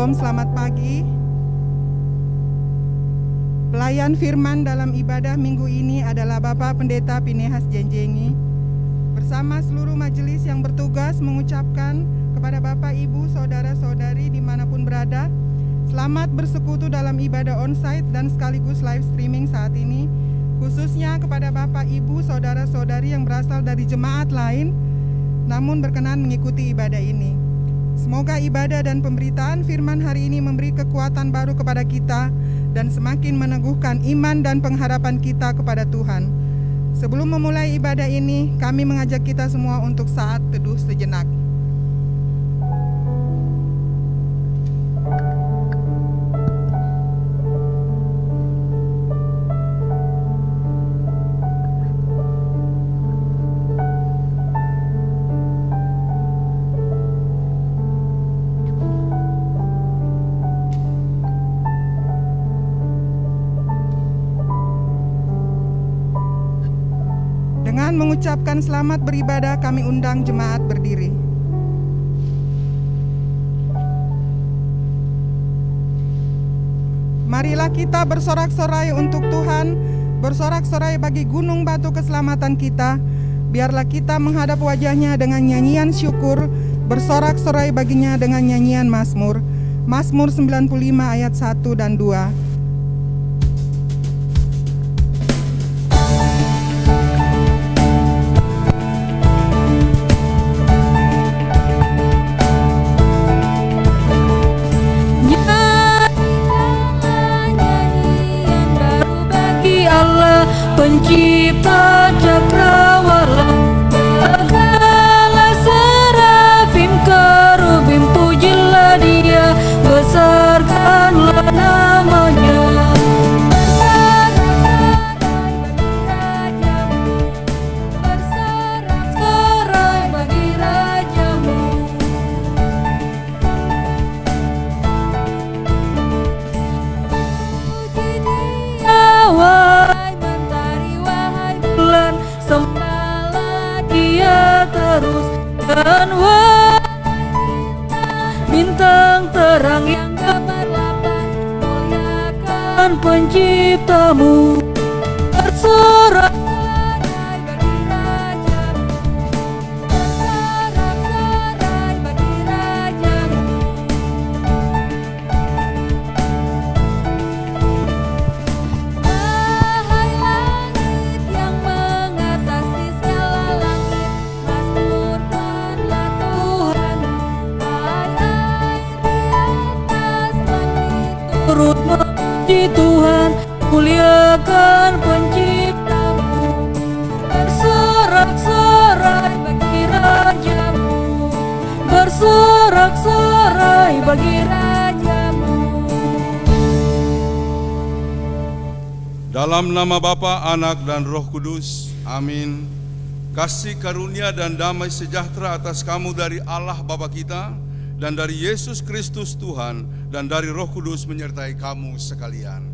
Shalom, selamat pagi. Pelayan firman dalam ibadah minggu ini adalah Bapak Pendeta Pinehas Jenjengi. Bersama seluruh majelis yang bertugas mengucapkan kepada Bapak, Ibu, Saudara-saudari dimanapun berada, selamat bersekutu dalam ibadah onsite dan sekaligus live streaming saat ini. Khususnya kepada Bapak, Ibu, Saudara-saudari yang berasal dari jemaat lain namun berkenan mengikuti ibadah ini. Semoga ibadah dan pemberitaan firman hari ini memberi kekuatan baru kepada kita dan semakin meneguhkan iman dan pengharapan kita kepada Tuhan. Sebelum memulai ibadah ini, kami mengajak kita semua untuk saat teduh sejenak. Dengan mengucapkan selamat beribadah, kami undang jemaat berdiri. Marilah kita bersorak-sorai untuk Tuhan, bersorak-sorai bagi gunung batu keselamatan kita. Biarlah kita menghadap wajahnya dengan nyanyian syukur, bersorak-sorai baginya dengan nyanyian Mazmur. Mazmur 95 ayat 1 dan 2. Pencipta cakrawala, segala serafim kerubim, pujilah Dia, besarkanlah namanya. Bersorak-sorai bagi rajamu. Puji Dia, sembahlah Dia terus, dan bintang terang yang gemerlapan, muliakan Penciptamu. Bersorak-sorai bagi rajamu, bersorak-sorai bagi rajamu. Wahai langit yang mengatasi segala langit, mazmurkanlah Tuhan. Wahai air di atas langit, turut memuji Tuhan, muliakan Penciptamu. Bersorak-sorai bagi rajamu, bersorak-sorai bagi rajamu. Dalam nama Bapa, Anak, dan Roh Kudus, amin. Kasih karunia dan damai sejahtera atas kamu dari Allah Bapa kita, dan dari Yesus Kristus Tuhan, dan dari Roh Kudus menyertai kamu sekalian.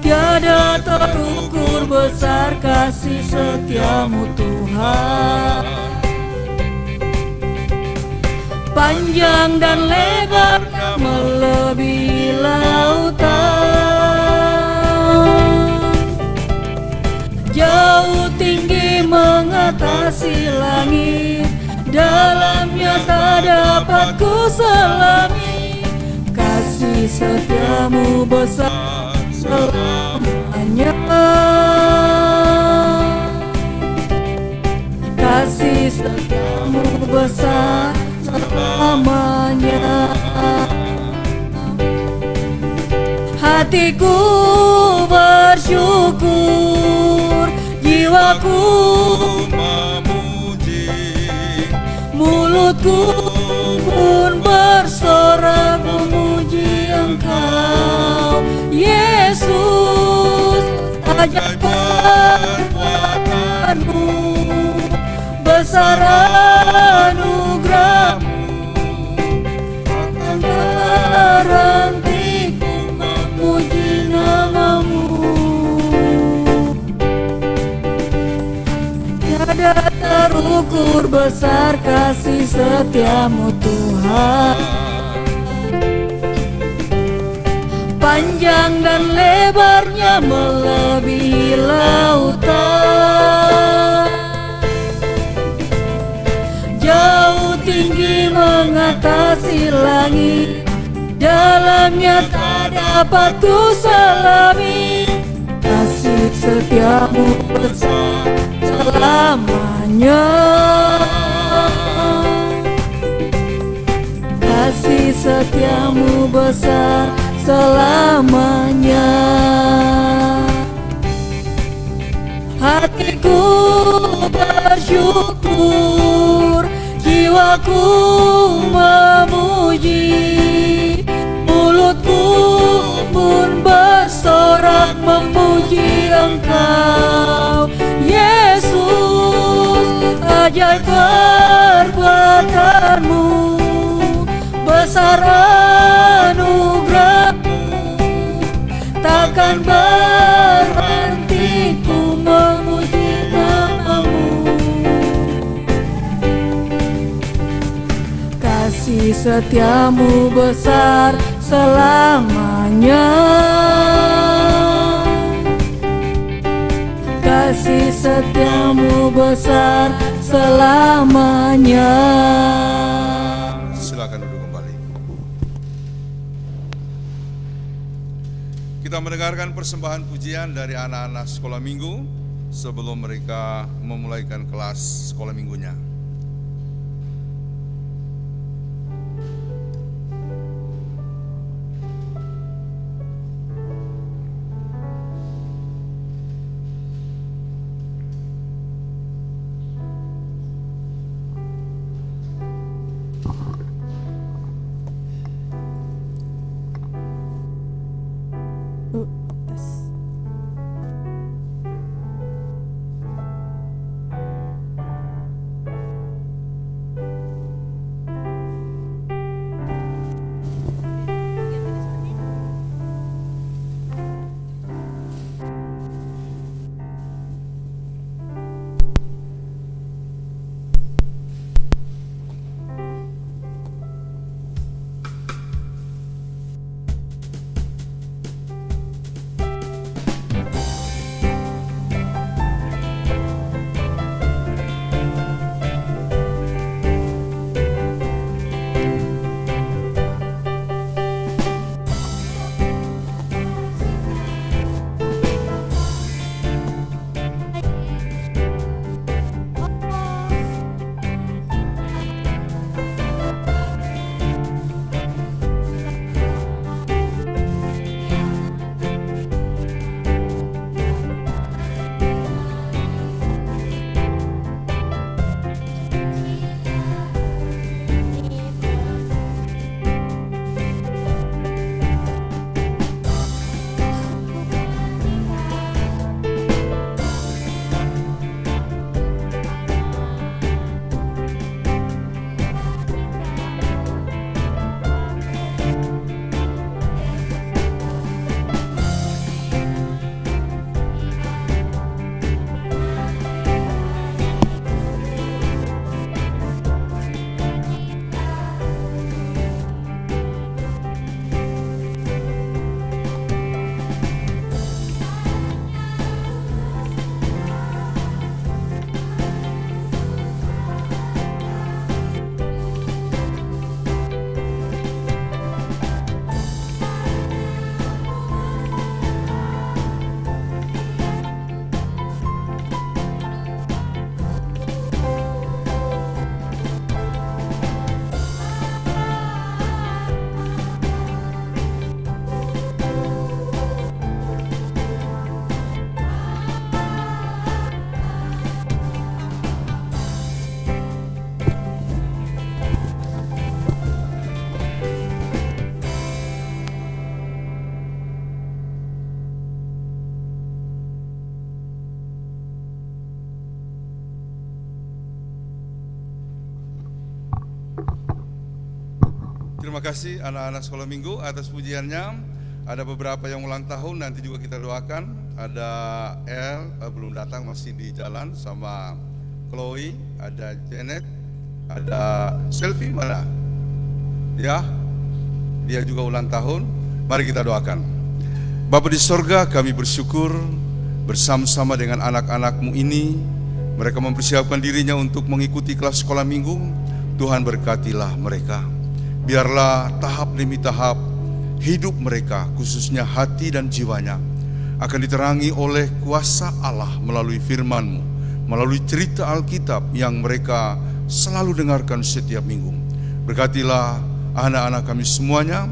Tiada terukur besar kasih setiamu Tuhan, panjang dan lebarnya melebihi lautan, jauh tinggi mengatasi langit, dalamnya tak dapat ku selami. Kasih setiamu besar selamanya, kasih setiamu besar selamanya. Hatiku bersyukur, jiwaku memuji, mulutku pun bersorak memuji Engkau, Yesus. ajaib perbuatanmu, besar anugerahmu, takkan berhenti ku memuji namamu. Tiada terukur besar kasih setiamu Tuhan, panjang dan lebarnya melebihi lautan, jauh tinggi mengatasi langit, dalamnya tak dapat ku selami. Kasih setiamu besar selamanya, kasih setiamu besar selamanya. Hatiku bersyukur, jiwaku memuji, mulutku pun bersorak memuji Engkau Yesus. Ajaib perbuatanmu, besar anugerahmu, takkan berhenti ku memuji namamu. Kasih setiamu besar selamanya, kasih setiamu besar selamanya. Silakan duduk kembali. Kita mendengarkan persembahan pujian dari anak-anak sekolah minggu sebelum mereka memulaikan kelas sekolah minggunya. Terima kasih anak-anak sekolah minggu atas pujiannya. Ada beberapa yang ulang tahun, nanti juga kita doakan. Ada belum datang, masih di jalan, sama Chloe, ada Janet, ada Selfie mana? Ya, dia juga ulang tahun. Mari kita doakan. Bapa di sorga, kami bersyukur bersama-sama dengan anak-anak-Mu ini. Mereka mempersiapkan dirinya untuk mengikuti kelas sekolah minggu. Tuhan berkatilah mereka. Biarlah tahap demi tahap hidup mereka, khususnya hati dan jiwanya, akan diterangi oleh kuasa Allah melalui firman-Mu, melalui cerita Alkitab yang mereka selalu dengarkan setiap minggu. Berkatilah anak-anak kami semuanya,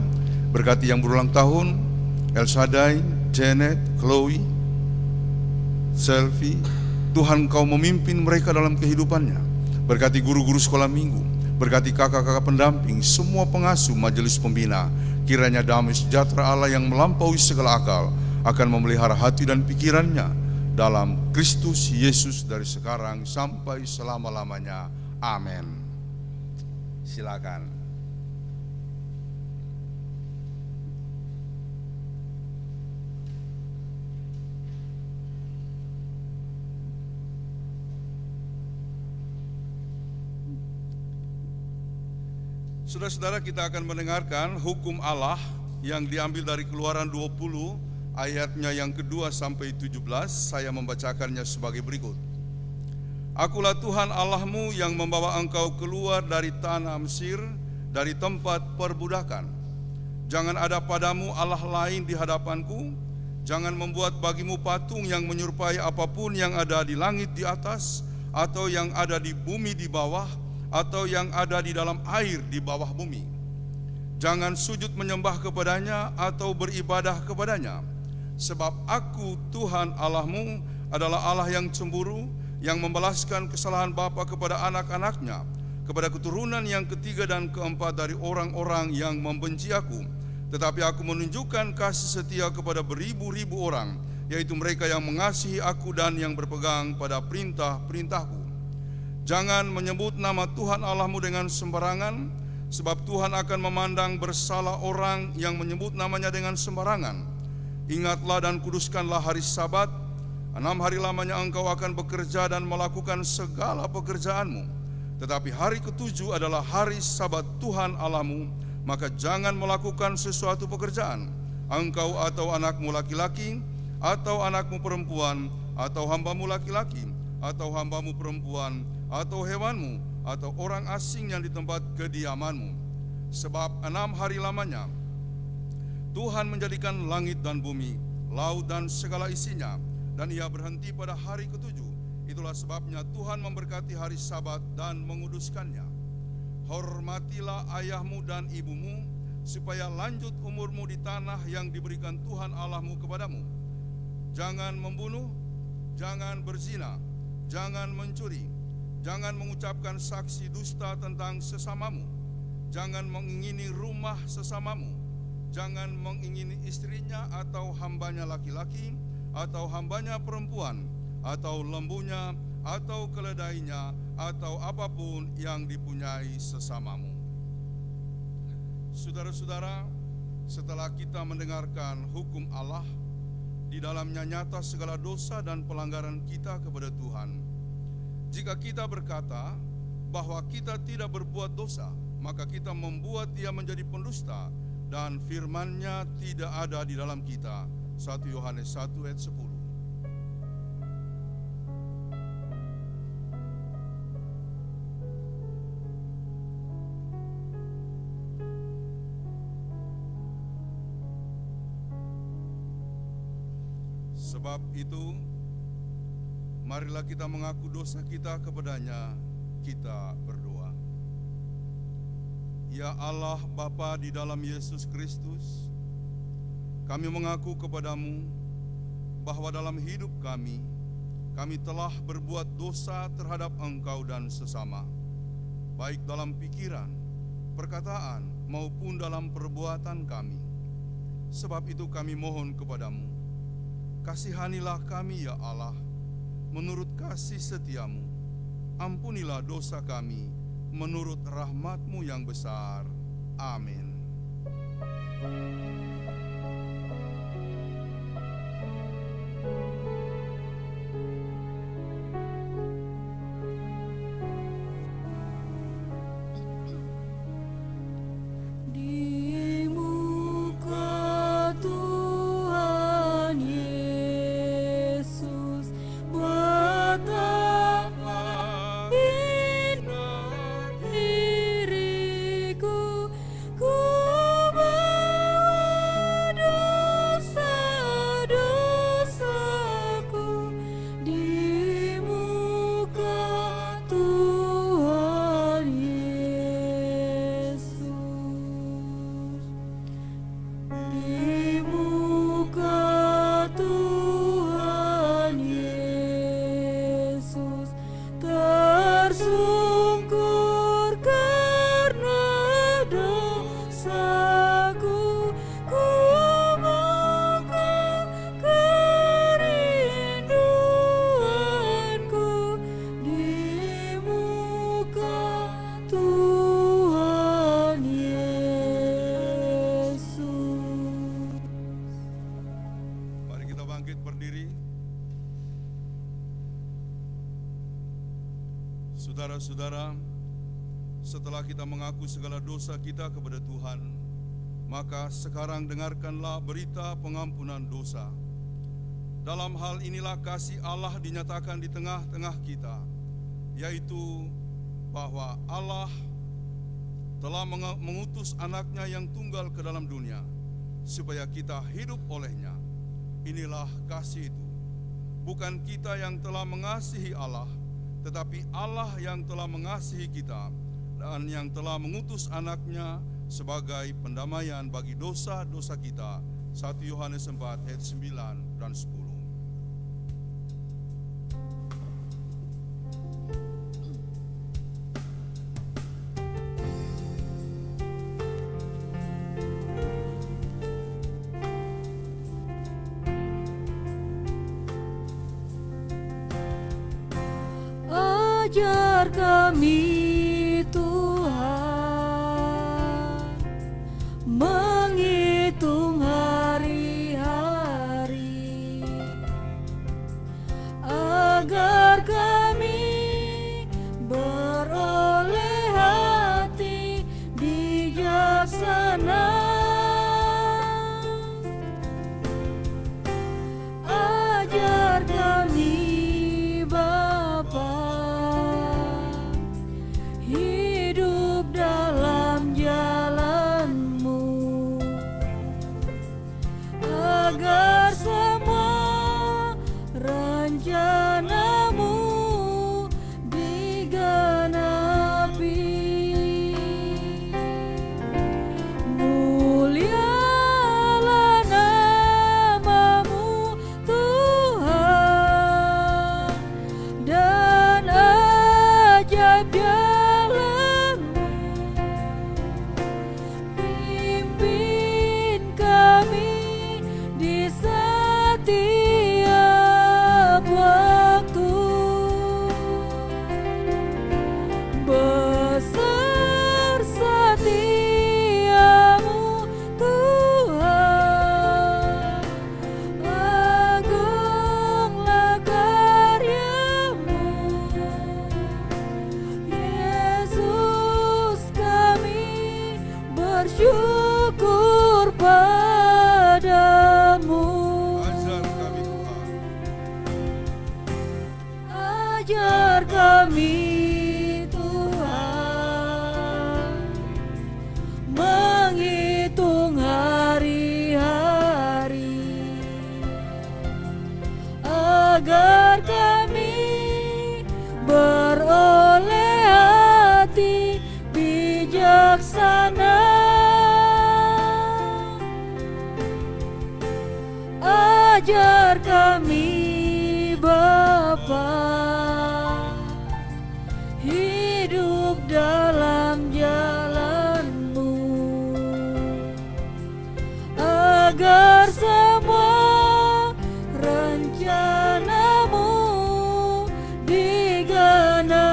berkati yang berulang tahun, Elsadai, Janet, Chloe, Selfie. Tuhan, Kau memimpin mereka dalam kehidupannya. Berkati guru-guru sekolah minggu, berkati kakak-kakak pendamping, semua pengasuh majelis pembina. Kiranya damai sejahtera Allah yang melampaui segala akal akan memelihara hati dan pikirannya dalam Kristus Yesus dari sekarang sampai selama-lamanya. Amin. Silakan. Saudara-saudara, kita akan mendengarkan hukum Allah yang diambil dari Keluaran 20 ayatnya yang kedua sampai 17. Saya membacakannya sebagai berikut. Akulah Tuhan Allahmu yang membawa engkau keluar dari tanah Mesir, dari tempat perbudakan. Jangan ada padamu Allah lain di hadapanku. Jangan membuat bagimu patung yang menyerupai apapun yang ada di langit di atas, atau yang ada di bumi di bawah, atau yang ada di dalam air di bawah bumi. Jangan sujud menyembah kepadanya atau beribadah kepadanya. Sebab aku Tuhan Allahmu adalah Allah yang cemburu, yang membalaskan kesalahan bapa kepada anak-anaknya, kepada keturunan yang ketiga dan keempat dari orang-orang yang membenci aku. Tetapi aku menunjukkan kasih setia kepada beribu-ribu orang, yaitu mereka yang mengasihi aku dan yang berpegang pada perintah-perintahku. Jangan menyebut nama Tuhan Allahmu dengan sembarangan, sebab Tuhan akan memandang bersalah orang yang menyebut namanya dengan sembarangan. Ingatlah dan kuduskanlah hari Sabat. 6 hari lamanya engkau akan bekerja dan melakukan segala pekerjaanmu. Tetapi hari ketujuh adalah hari Sabat Tuhan Allahmu, maka jangan melakukan sesuatu pekerjaan, engkau atau anakmu laki-laki, atau anakmu perempuan, atau hambamu laki-laki, atau hambamu perempuan, atau hewanmu, atau orang asing yang di tempat kediamanmu. Sebab 6 hari lamanya Tuhan menjadikan langit dan bumi, laut dan segala isinya, dan Ia berhenti pada hari ketujuh. Itulah sebabnya Tuhan memberkati hari Sabat dan menguduskannya. Hormatilah ayahmu dan ibumu, supaya lanjut umurmu di tanah yang diberikan Tuhan Allahmu kepadamu. Jangan membunuh, jangan berzina, jangan mencuri, jangan mengucapkan saksi dusta tentang sesamamu, jangan mengingini rumah sesamamu, jangan mengingini istrinya atau hambanya laki-laki, atau hambanya perempuan, atau lembunya, atau keledainya, atau apapun yang dipunyai sesamamu. Saudara-saudara, setelah kita mendengarkan hukum Allah, di dalamnya nyata segala dosa dan pelanggaran kita kepada Tuhan. Jika kita berkata bahwa kita tidak berbuat dosa, maka kita membuat Dia menjadi pendusta dan firman-Nya tidak ada di dalam kita. 1 Yohanes 1 ayat 10. Sebab itu, marilah kita mengaku dosa kita kepadanya, kita berdoa. Ya Allah Bapa di dalam Yesus Kristus, kami mengaku kepadamu bahwa dalam hidup kami telah berbuat dosa terhadap Engkau dan sesama, baik dalam pikiran, perkataan, maupun dalam perbuatan kami. Sebab itu kami mohon kepadamu, kasihanilah kami ya Allah, menurut kasih setiamu. Ampunilah dosa kami menurut rahmat-Mu yang besar. Amin. Di muka Tuhan Yesus betapa indah diriku, ku bawa dosa-dosaku di muka Tuhan Yesus. Di muka Tuhan Yesus tersungkur karena dosaku, ku buka kerinduanku di muka Tuhan Yesus. Mari kita bangkit berdiri. Saudara-saudara, setelah kita mengaku segala dosa kita kepada Tuhan, maka sekarang dengarkanlah berita pengampunan dosa. Dalam hal inilah kasih Allah dinyatakan di tengah-tengah kita, yaitu bahwa Allah telah mengutus anaknya yang tunggal ke dalam dunia, supaya kita hidup olehnya. Inilah kasih itu. Bukan kita yang telah mengasihi Allah, tetapi Allah yang telah mengasihi kita dan yang telah mengutus anaknya sebagai pendamaian bagi dosa-dosa kita. 1 Yohanes 4 ayat 9 dan 10. Ajar kami Tuhan menghitung hari-hari, agar kami beroleh hati bijaksana. Ajar kami Bapa hidup dalam jalan-Mu, agar semua rencana-Mu digenapi. Mulialah nama-Mu Tuhan, dan ajaib jalan-Mu. Pimpin kami di setiap waktu. Besar setiamu Tuhan, agunglah karya-Mu. Yesus, kami bersyukur padamu. Ajar kami Tuhan. Ajar kami Tuhan menghitung hari-hari, agar kami beroleh hati bijaksana. Ajar kami Bapa hidup dalam jalan-Mu, agar semua rencana-Mu digenapi.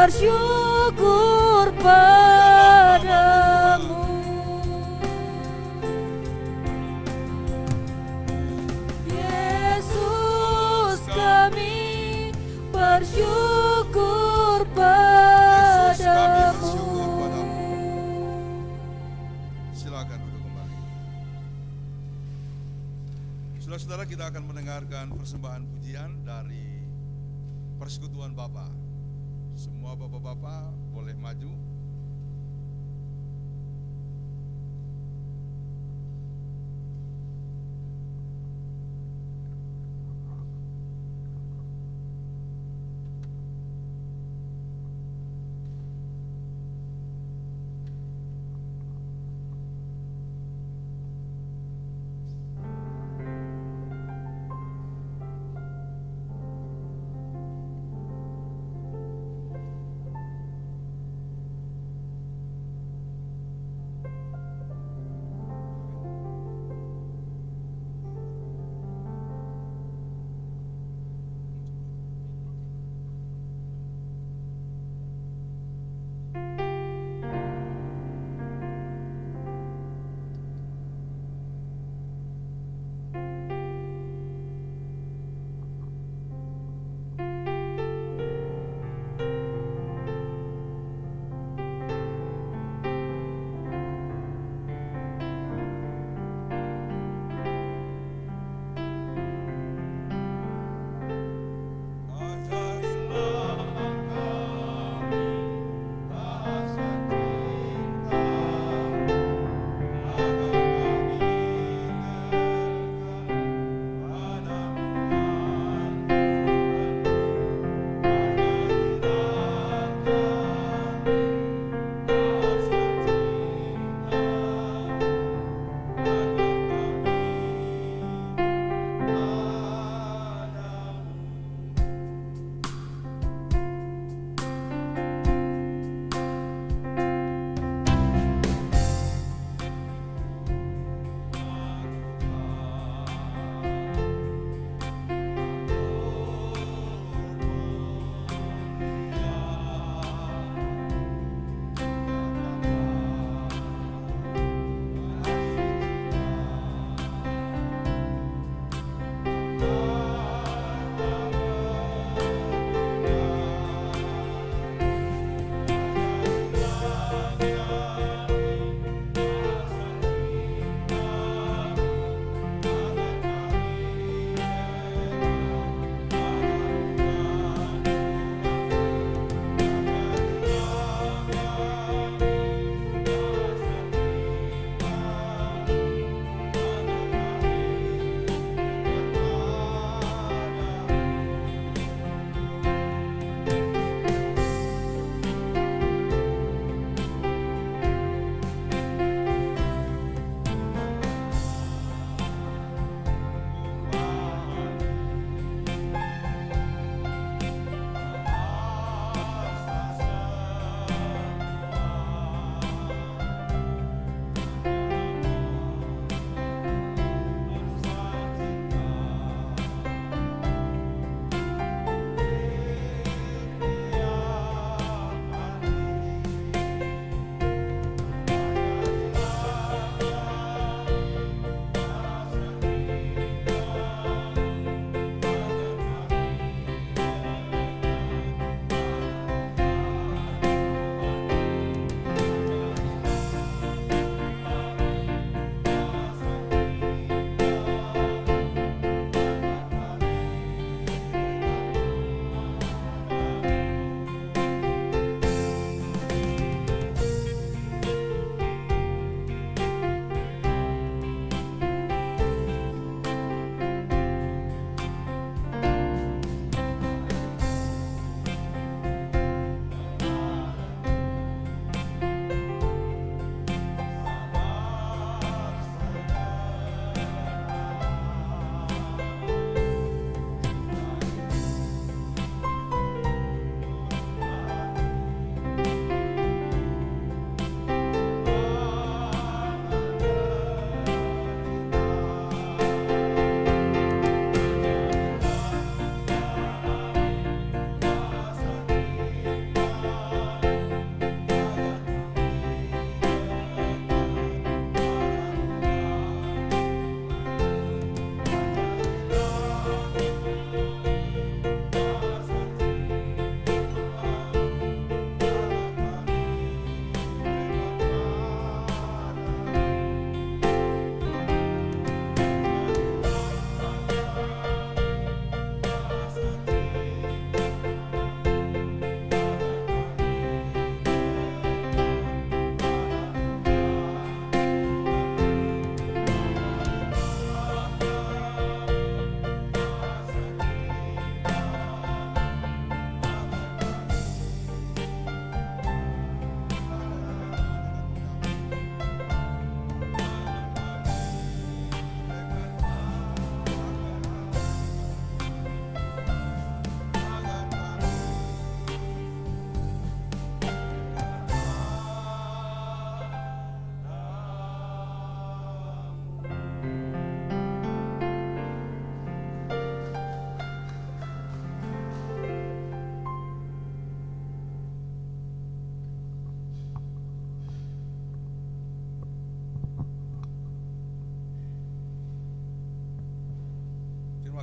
bersyukur padamu. Yesus, kami bersyukur Yesus, kami padamu. bersyukur padamu. Silakan duduk kembali. Saudara-saudara, kita akan mendengarkan persembahan pujian dari Persekutuan Bapa. Semua bapak-bapak boleh maju.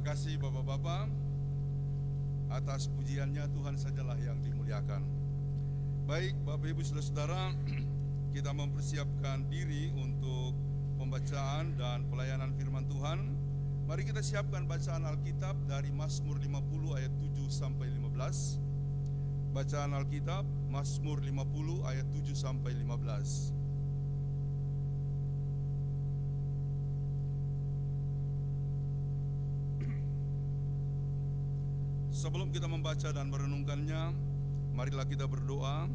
Terima kasih Bapak-Bapak. Atas pujiannya Tuhan sajalah yang dimuliakan. Baik Bapak Ibu Saudara-saudara, kita mempersiapkan diri untuk pembacaan dan pelayanan firman Tuhan. Mari kita siapkan bacaan Alkitab dari Mazmur 50 ayat 7 sampai 15. Bacaan Alkitab Mazmur 50 ayat 7 sampai 15. Sebelum kita membaca dan merenungkannya, marilah kita berdoa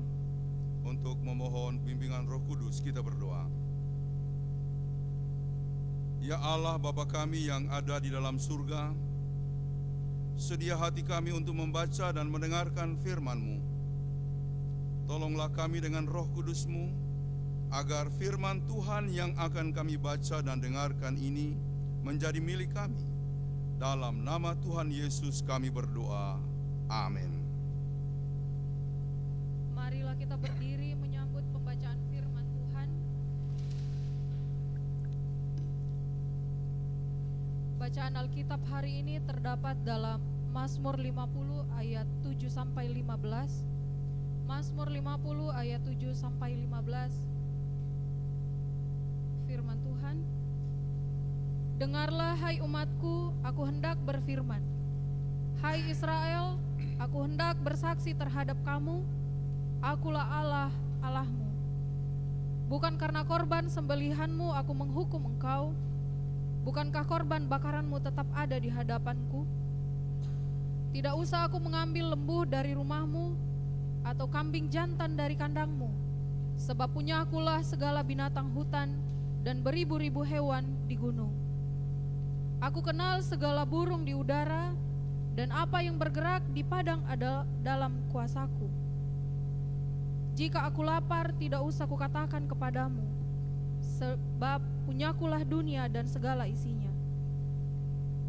untuk memohon bimbingan Roh Kudus. Kita berdoa. Ya Allah Bapa kami yang ada di dalam surga, sedia hati kami untuk membaca dan mendengarkan firman-Mu. Tolonglah kami dengan Roh Kudus-Mu, agar firman Tuhan yang akan kami baca dan dengarkan ini menjadi milik kami. Dalam nama Tuhan Yesus kami berdoa. Amin. Marilah kita berdiri menyambut pembacaan firman Tuhan. Bacaan Alkitab hari ini terdapat dalam Mazmur 50 ayat 7 sampai 15. Mazmur 50 ayat 7 sampai 15. Firman Tuhan. Dengarlah hai umatku, aku hendak berfirman. Hai Israel, aku hendak bersaksi terhadap kamu. Akulah Allah, Allahmu. Bukan karena korban sembelihanmu aku menghukum engkau. Bukankah korban bakaranmu tetap ada di hadapanku? Tidak usah aku mengambil lembu dari rumahmu, atau kambing jantan dari kandangmu. Sebab punya akulah segala binatang hutan dan beribu-ribu hewan di gunung. Aku kenal segala burung di udara, dan apa yang bergerak di padang ada dalam kuasaku. Jika aku lapar, tidak usah kukatakan kepadamu, sebab punyakulah dunia dan segala isinya.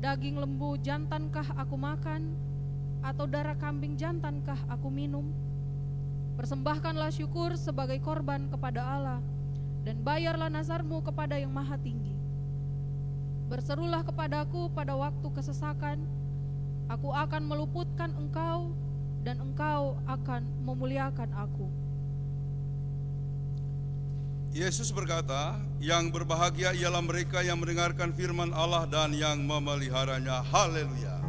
Daging lembu jantankah aku makan, atau darah kambing jantankah aku minum? Persembahkanlah syukur sebagai korban kepada Allah, dan bayarlah nazarmu kepada Yang Maha Tinggi. Berserulah kepadaku pada waktu kesesakan, aku akan meluputkan engkau, dan engkau akan memuliakan aku. Yesus berkata, yang berbahagia ialah mereka yang mendengarkan firman Allah dan yang memeliharanya. Haleluya.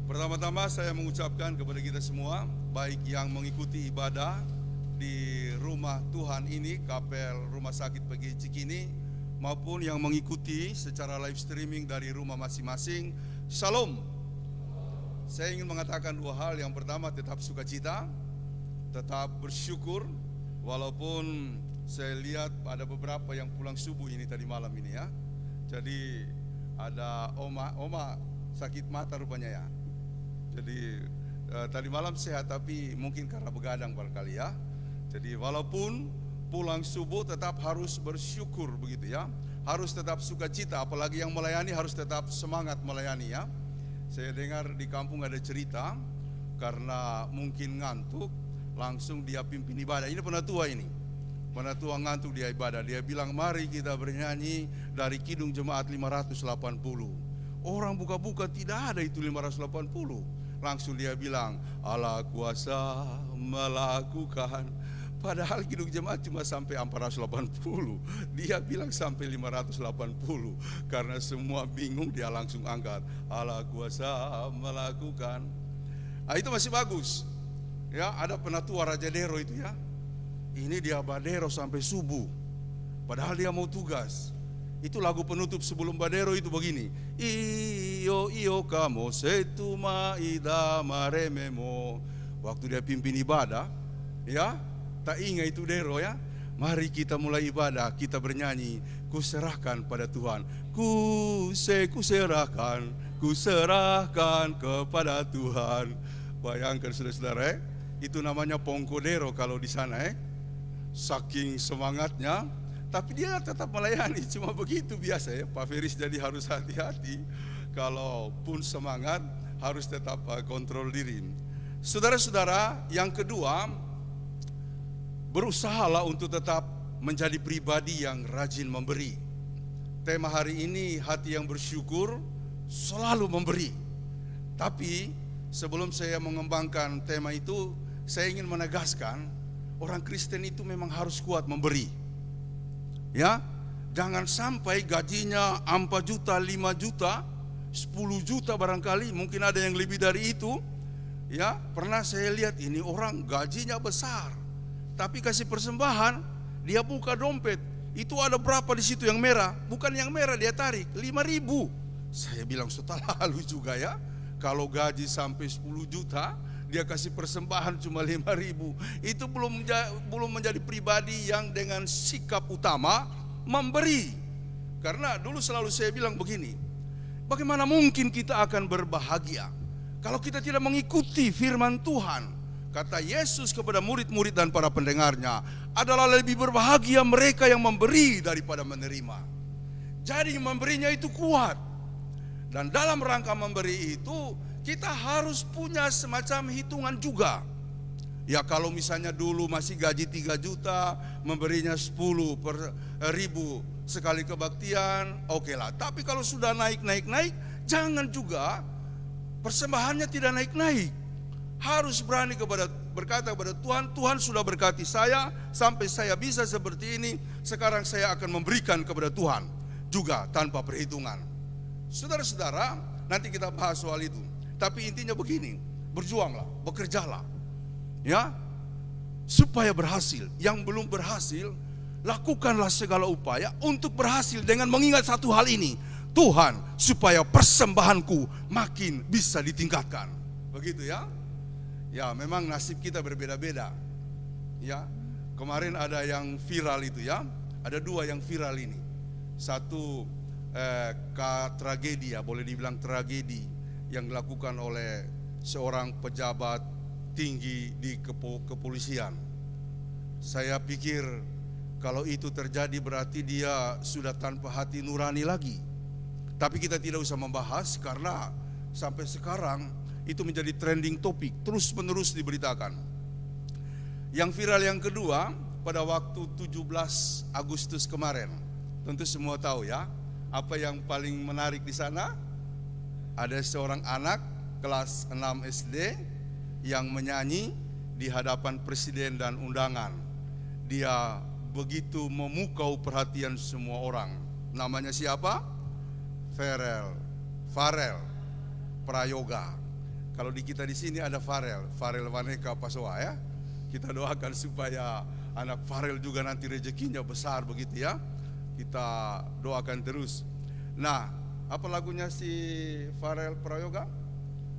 Pertama-tama saya mengucapkan kepada kita semua, baik yang mengikuti ibadah di rumah Tuhan ini, Kapel Rumah Sakit PGI Cikini, maupun yang mengikuti secara live streaming dari rumah masing-masing. Shalom. Saya ingin mengatakan dua hal. Yang pertama, tetap sukacita, tetap bersyukur, walaupun saya lihat ada beberapa yang pulang subuh ini tadi malam ini ya. Jadi ada oma sakit mata rupanya ya. Jadi tadi malam sehat, tapi mungkin karena begadang barangkali ya. Jadi walaupun pulang subuh tetap harus bersyukur begitu ya. Harus tetap sukacita, apalagi yang melayani harus tetap semangat melayani ya. Saya dengar di kampung ada cerita, karena mungkin ngantuk, langsung dia pimpin ibadah. Ini penatua ini. Penatua ngantuk dia ibadah. Dia bilang, mari kita bernyanyi dari Kidung Jemaat 580. Orang buka-buka tidak ada itu 580. Langsung dia bilang, Allah kuasa melakukan. Padahal Kidung Jemaat cuma sampai 480. Dia bilang sampai 580. Karena semua bingung, dia langsung angkat, Allah kuasa melakukan. Nah, itu masih bagus. Ya, ada penatua Raja Dero itu ya. Ini dia badero sampai subuh. Padahal dia mau tugas. Itu lagu penutup sebelum badero itu begini. Iyo iyo kamo setuma ida marememo. Waktu dia pimpin ibadah, ya, tak ingat itu dero ya. Mari kita mulai ibadah, kita bernyanyi, kuserahkan pada Tuhan. Kuserahkan kepada Tuhan. Bayangkan saudara, itu namanya pongkodero kalau di sana Saking semangatnya, Tapi dia tetap melayani, cuma begitu biasa ya Pak Feris. Jadi harus hati-hati, kalaupun semangat harus tetap kontrol diri. Saudara-saudara, yang kedua, berusahalah untuk tetap menjadi pribadi yang rajin memberi. Tema hari ini, hati yang bersyukur selalu memberi. Tapi sebelum saya mengembangkan tema itu, saya ingin menegaskan, orang Kristen itu memang harus kuat memberi. Ya, jangan sampai gajinya 4 juta, 5 juta, 10 juta barangkali, mungkin ada yang lebih dari itu. Ya, pernah saya lihat ini orang gajinya besar, tapi kasih persembahan, dia buka dompet, itu ada berapa di situ yang merah? Bukan yang merah dia tarik, 5.000. Saya bilang sudah lalu juga ya, kalau gaji sampai 10 juta, dia kasih persembahan cuma 5.000. Itu belum menjadi pribadi yang dengan sikap utama memberi. Karena dulu selalu saya bilang begini, bagaimana mungkin kita akan berbahagia kalau kita tidak mengikuti firman Tuhan? Kata Yesus kepada murid-murid dan para pendengarnya, adalah lebih berbahagia mereka yang memberi daripada menerima. Jadi memberinya itu kuat. Dan dalam rangka memberi itu, kita harus punya semacam hitungan juga. Ya, kalau misalnya dulu masih gaji 3 juta, memberinya 10 per 1000 sekali kebaktian, oke lah. Tapi kalau sudah naik, jangan juga persembahannya tidak naik. Harus berani berkata kepada Tuhan, Tuhan sudah berkati saya sampai saya bisa seperti ini, sekarang saya akan memberikan kepada Tuhan juga tanpa perhitungan. Saudara-saudara, nanti kita bahas soal itu. Tapi intinya begini, berjuanglah, bekerjalah, ya, supaya berhasil. Yang belum berhasil, lakukanlah segala upaya untuk berhasil dengan mengingat satu hal ini, Tuhan, supaya persembahanku makin bisa ditingkatkan. Begitu ya. Ya, memang nasib kita berbeda-beda. Ya, kemarin ada yang viral itu ya, ada 2 yang viral ini. Satu tragedi ya, boleh dibilang tragedi, yang dilakukan oleh seorang pejabat tinggi di kepolisian. Saya pikir kalau itu terjadi berarti dia sudah tanpa hati nurani lagi. Tapi kita tidak usah membahas karena sampai sekarang itu menjadi trending topik, terus-menerus diberitakan. Yang viral yang kedua, pada waktu 17 Agustus kemarin, tentu semua tahu ya, apa yang paling menarik di sana? Ada seorang anak kelas 6 SD yang menyanyi di hadapan presiden dan undangan. Dia begitu memukau perhatian semua orang. Namanya siapa? Farel Prayoga. Kalau di kita di sini ada Farel Vaneka Pasoa ya. Kita doakan supaya anak Farel juga nanti rezekinya besar begitu ya. Kita doakan terus. Nah, apa lagunya si Farel Prayoga?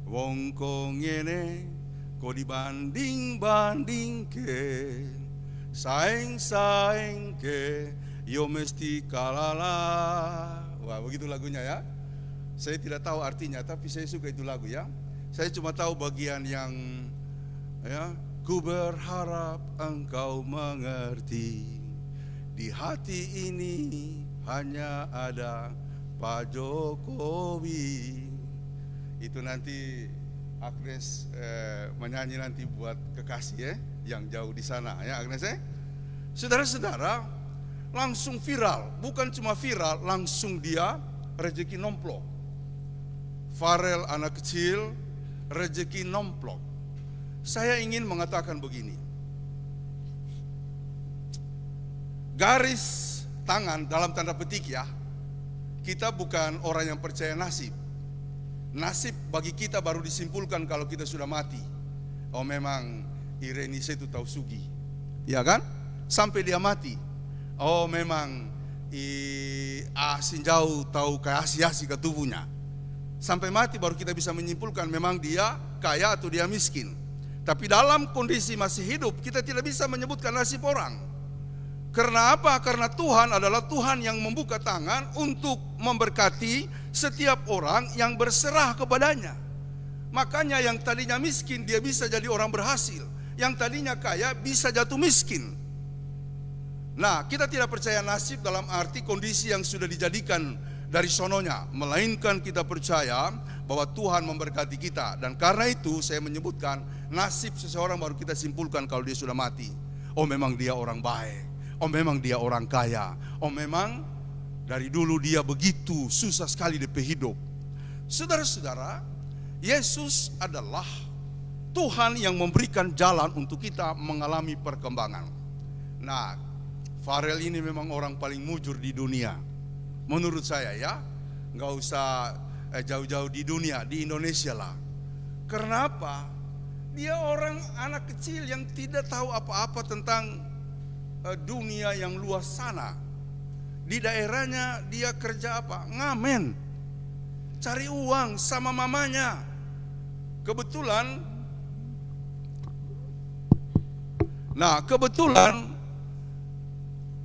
Wong kong ngene ko dibanding-banding ke, saing ke yo mesti kalala. Wah, begitu lagunya ya. Saya tidak tahu artinya, tapi saya suka itu lagu ya. Saya cuma tahu bagian yang ya, ku berharap engkau mengerti, di hati ini hanya ada Pak Jokowi. Itu nanti Agnes menyanyi nanti buat kekasih ya, yang jauh di sana ya Agnes ya. Saudara-saudara, langsung viral, bukan cuma viral, langsung dia rezeki nomplok. Farel anak kecil, rezeki nomplok. Saya ingin mengatakan begini, garis tangan dalam tanda petik ya, kita bukan orang yang percaya nasib. Nasib bagi kita baru disimpulkan kalau kita sudah mati. Oh memang Irenise itu tahu sugi, ya kan? Sampai dia mati. Oh memang Sinjau tahu kaya-asi ke tubuhnya. Sampai mati baru kita bisa menyimpulkan memang dia kaya atau dia miskin. Tapi dalam kondisi masih hidup kita tidak bisa menyebutkan nasib orang. Karena apa? Karena Tuhan adalah Tuhan yang membuka tangan untuk memberkati setiap orang yang berserah kepadanya. Makanya yang tadinya miskin dia bisa jadi orang berhasil, yang tadinya kaya bisa jatuh miskin. Nah, kita tidak percaya nasib dalam arti kondisi yang sudah dijadikan dari sononya, melainkan kita percaya bahwa Tuhan memberkati kita. Dan karena itu saya menyebutkan nasib seseorang baru kita simpulkan kalau dia sudah mati. Oh, memang dia orang baik. Oh, memang dia orang kaya. Oh, memang dari dulu dia begitu susah sekali DP hidup. Saudara-saudara, Yesus adalah Tuhan yang memberikan jalan untuk kita mengalami perkembangan. Nah, Farel ini memang orang paling mujur di dunia, menurut saya ya. Nggak usah jauh-jauh di dunia, di Indonesia lah. Kenapa? Dia orang anak kecil yang tidak tahu apa-apa tentang dunia yang luas sana. Di daerahnya dia kerja apa? Ngamen, cari uang sama mamanya. Kebetulan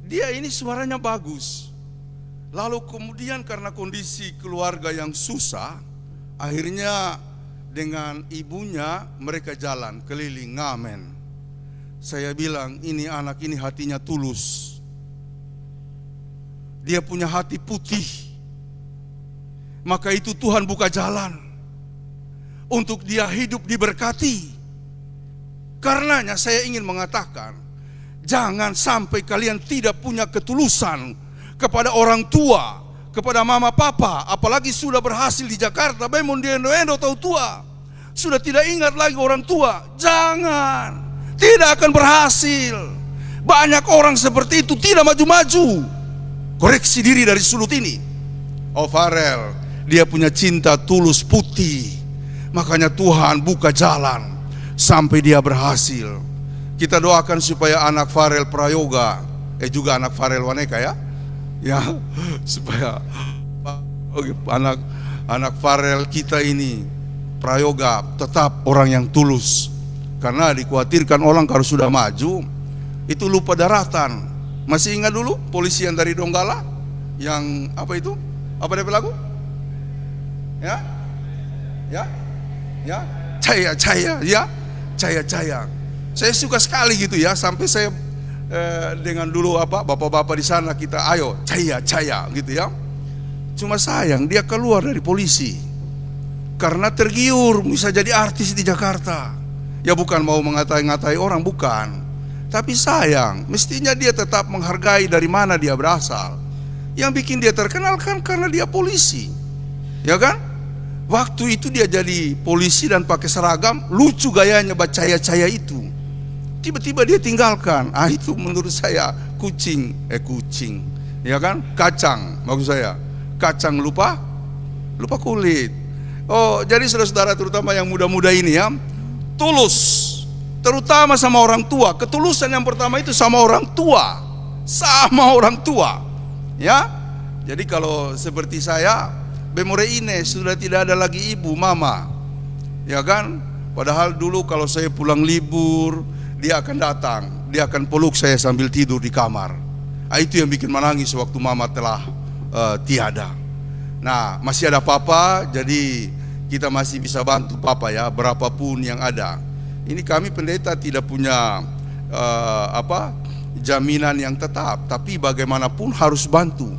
dia ini suaranya bagus. Lalu kemudian karena kondisi keluarga yang susah, akhirnya dengan ibunya mereka jalan keliling ngamen. Saya bilang, ini anak ini hatinya tulus. Dia punya hati putih. Maka itu Tuhan buka jalan untuk dia hidup diberkati. Karenanya saya ingin mengatakan, jangan sampai kalian tidak punya ketulusan kepada orang tua, kepada mama papa, apalagi sudah berhasil di Jakarta, bemun di endo tahu tua, sudah tidak ingat lagi orang tua. Jangan, tidak akan berhasil. Banyak orang seperti itu tidak maju-maju. Koreksi diri dari sulut ini. Oh, Farel, dia punya cinta tulus putih, makanya Tuhan buka jalan sampai dia berhasil. Kita doakan supaya anak Farel Prayoga, juga anak Farel Waneka ya, supaya anak Farel kita ini Prayoga tetap orang yang tulus. Karena dikhawatirkan orang kalau sudah maju itu lupa daratan. Masih ingat dulu polisi yang dari Donggala yang apa itu? Apa dia lagu? Ya, Caya. Saya suka sekali gitu ya, sampai saya dengan dulu bapak-bapak di sana kita ayo Caya gitu ya. Cuma sayang dia keluar dari polisi karena tergiur bisa jadi artis di Jakarta. Ya bukan mau mengatai-ngatai orang, bukan. Tapi sayang, mestinya dia tetap menghargai dari mana dia berasal. Yang bikin dia terkenal kan karena dia polisi. Ya kan? Waktu itu dia jadi polisi dan pakai seragam, lucu gayanya Caya itu. Tiba-tiba dia tinggalkan. Itu menurut saya kucing. Ya kan? Kacang, maksud saya. Kacang lupa kulit. Oh, jadi saudara-saudara terutama yang muda-muda ini ya, tulus. Terutama sama orang tua. Ketulusan yang pertama itu sama orang tua. Ya. Jadi kalau seperti saya, Bemore ini sudah tidak ada lagi ibu, mama. Ya kan? Padahal dulu kalau saya pulang libur, dia akan datang, dia akan peluk saya sambil tidur di kamar. Itu yang bikin menangis waktu mama telah tiada. Nah, masih ada papa, jadi kita masih bisa bantu papa ya, berapapun yang ada. Ini kami pendeta tidak punya jaminan yang tetap, tapi bagaimanapun harus bantu.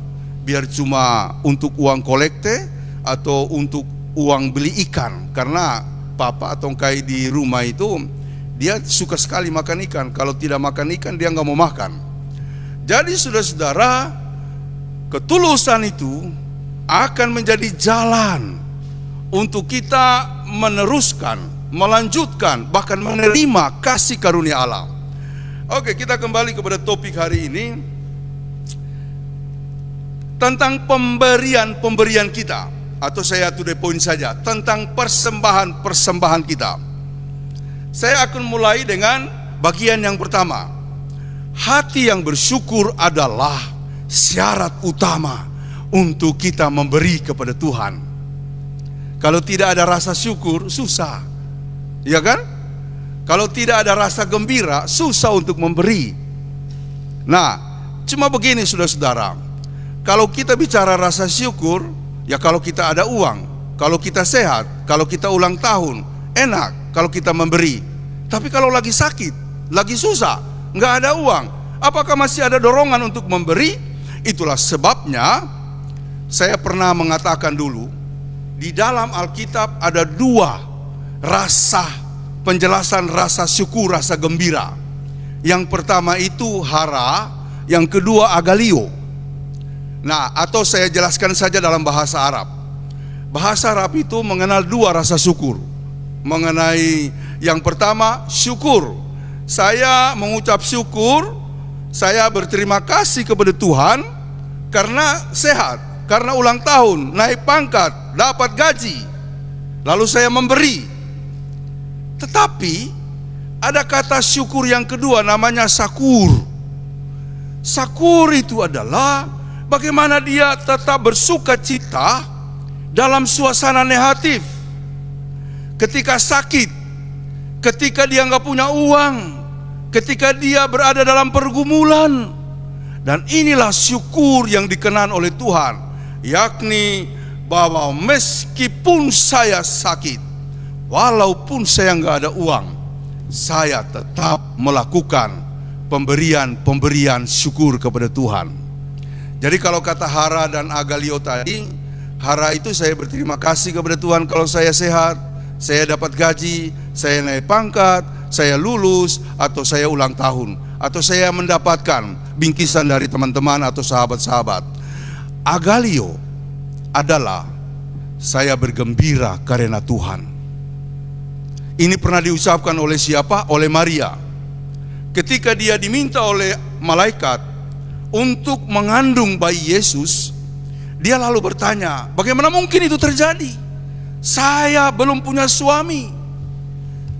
Biar cuma untuk uang kolekte atau untuk uang beli ikan. Karena papa atau kai di rumah itu dia suka sekali makan ikan. Kalau tidak makan ikan dia nggak mau makan. Jadi saudara-saudara, ketulusan itu akan menjadi jalan untuk kita meneruskan, melanjutkan, bahkan menerima kasih karunia Allah. Oke, kita kembali kepada topik hari ini tentang pemberian kita, atau saya to the point saja, tentang persembahan kita. Saya akan mulai dengan bagian yang pertama. Hati yang bersyukur adalah syarat utama untuk kita memberi kepada Tuhan. Kalau tidak ada rasa syukur, susah. Ya kan? Kalau tidak ada rasa gembira, susah untuk memberi. Nah, cuma begini saudara-saudara. Kalau kita bicara rasa syukur, ya kalau kita ada uang, kalau kita sehat, kalau kita ulang tahun, enak kalau kita memberi. Tapi kalau lagi sakit, lagi susah, nggak ada uang, Apakah masih ada dorongan untuk memberi? Itulah sebabnya saya pernah mengatakan dulu, di dalam Alkitab ada dua rasa penjelasan rasa syukur, rasa gembira. Yang pertama itu hara, yang kedua agalio. Nah, atau saya jelaskan saja dalam bahasa Arab. Bahasa Arab itu mengenal dua rasa syukur. Mengenai yang pertama, syukur. Saya mengucap syukur, saya berterima kasih kepada Tuhan karena sehat, karena ulang tahun, naik pangkat, dapat gaji. Lalu saya memberi. Tetapi ada kata syukur yang kedua, namanya sakur. Sakur itu adalah bagaimana dia tetap bersuka cita dalam suasana negatif. Ketika sakit, ketika dia nggak punya uang, ketika dia berada dalam pergumulan. Dan inilah syukur yang dikenan oleh Tuhan, yakni bahwa meskipun saya sakit, walaupun saya nggak ada uang, saya tetap melakukan pemberian syukur kepada Tuhan. Jadi kalau kata hara dan agalio tadi, hara itu saya berterima kasih kepada Tuhan kalau saya sehat, saya dapat gaji, saya naik pangkat, saya lulus, atau saya ulang tahun, atau saya mendapatkan bingkisan dari teman-teman atau sahabat-sahabat. Agalio adalah saya bergembira karena Tuhan. Ini pernah diucapkan oleh siapa? Oleh Maria. Ketika dia diminta oleh malaikat untuk mengandung bayi Yesus, dia lalu bertanya, bagaimana mungkin itu terjadi? Saya belum punya suami.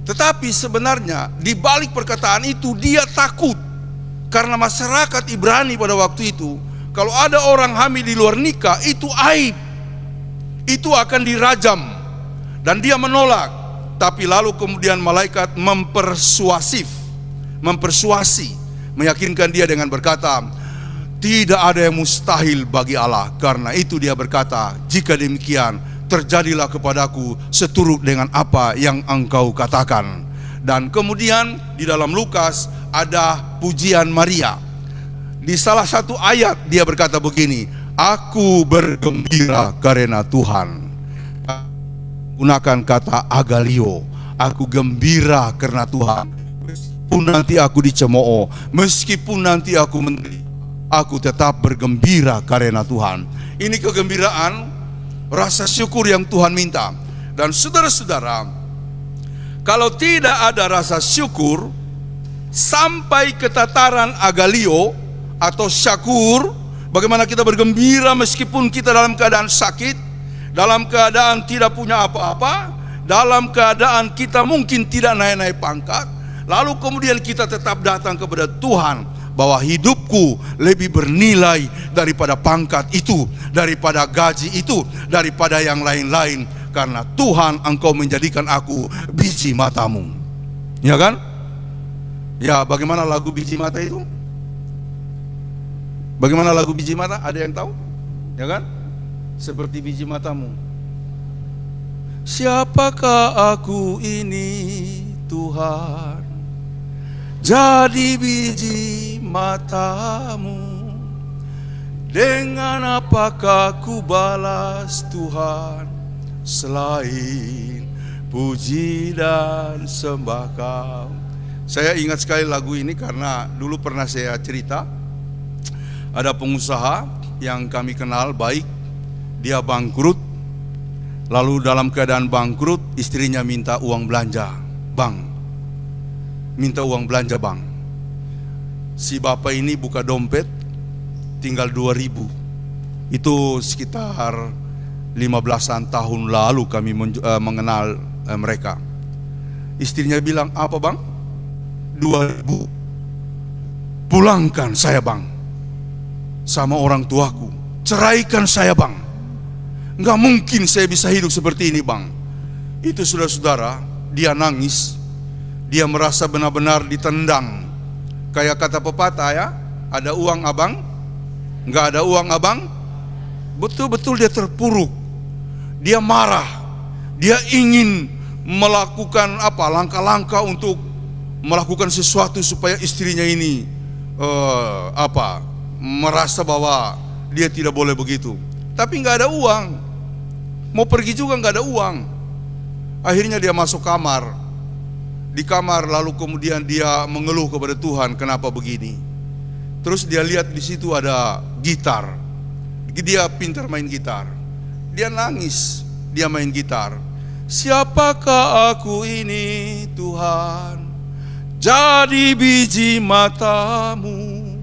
Tetapi sebenarnya di balik perkataan itu dia takut, karena masyarakat Ibrani pada waktu itu, kalau ada orang hamil di luar nikah itu aib, itu akan dirajam. Dan dia menolak. Tapi lalu kemudian malaikat mempersuasi, meyakinkan dia dengan berkata, tidak ada yang mustahil bagi Allah. Karena itu dia berkata, jika demikian terjadilah kepadaku seturut dengan apa yang engkau katakan. Dan kemudian di dalam Lukas ada pujian Maria. Di salah satu ayat dia berkata begini, aku bergembira karena Tuhan. Gunakan kata agalio, aku gembira karena Tuhan. Meskipun nanti aku dicemooh, meskipun nanti aku menderita, aku tetap bergembira karena Tuhan. Ini kegembiraan, rasa syukur yang Tuhan minta. Dan saudara-saudara, kalau tidak ada rasa syukur sampai ke tataran agalio atau syakur, bagaimana kita bergembira meskipun kita dalam keadaan sakit, dalam keadaan tidak punya apa-apa, dalam keadaan kita mungkin tidak naik-naik pangkat, lalu kemudian kita tetap datang kepada Tuhan, bahwa hidupku lebih bernilai daripada pangkat itu, daripada gaji itu, daripada yang lain-lain, karena Tuhan engkau menjadikan aku biji matamu. Ya kan? Ya, bagaimana lagu biji mata itu? Bagaimana lagu biji mata? Ada yang tahu? Ya kan? Seperti biji matamu. Siapakah aku ini Tuhan, jadi biji matamu. Dengan apakah ku balas Tuhan, selain puji dan sembah Kau. Saya ingat sekali lagu ini karena dulu pernah saya cerita, ada pengusaha yang kami kenal baik, dia bangkrut. Lalu dalam keadaan bangkrut, istrinya minta uang belanja. Bang, minta uang belanja bang. Si bapak ini buka dompet, tinggal 2.000. Itu sekitar 15-an tahun lalu kami mengenal mereka. Istrinya bilang, apa bang? 2.000. Pulangkan saya bang sama orang tuaku, ceraikan saya bang. Nggak mungkin saya bisa hidup seperti ini bang. Itu saudara-saudara, dia nangis. Dia merasa benar-benar ditendang. Kayak kata pepatah ya, ada uang abang, nggak ada uang abang. Betul-betul dia terpuruk. Dia marah. Dia ingin melakukan langkah-langkah untuk melakukan sesuatu supaya istrinya ini merasa bahwa dia tidak boleh begitu. Tapi nggak ada uang, mau pergi juga nggak ada uang. Akhirnya dia masuk kamar. Di kamar lalu kemudian dia mengeluh kepada Tuhan, kenapa begini? Terus dia lihat di situ ada gitar. Dia pintar main gitar. Dia nangis, dia main gitar. Siapakah aku ini Tuhan, jadi biji matamu.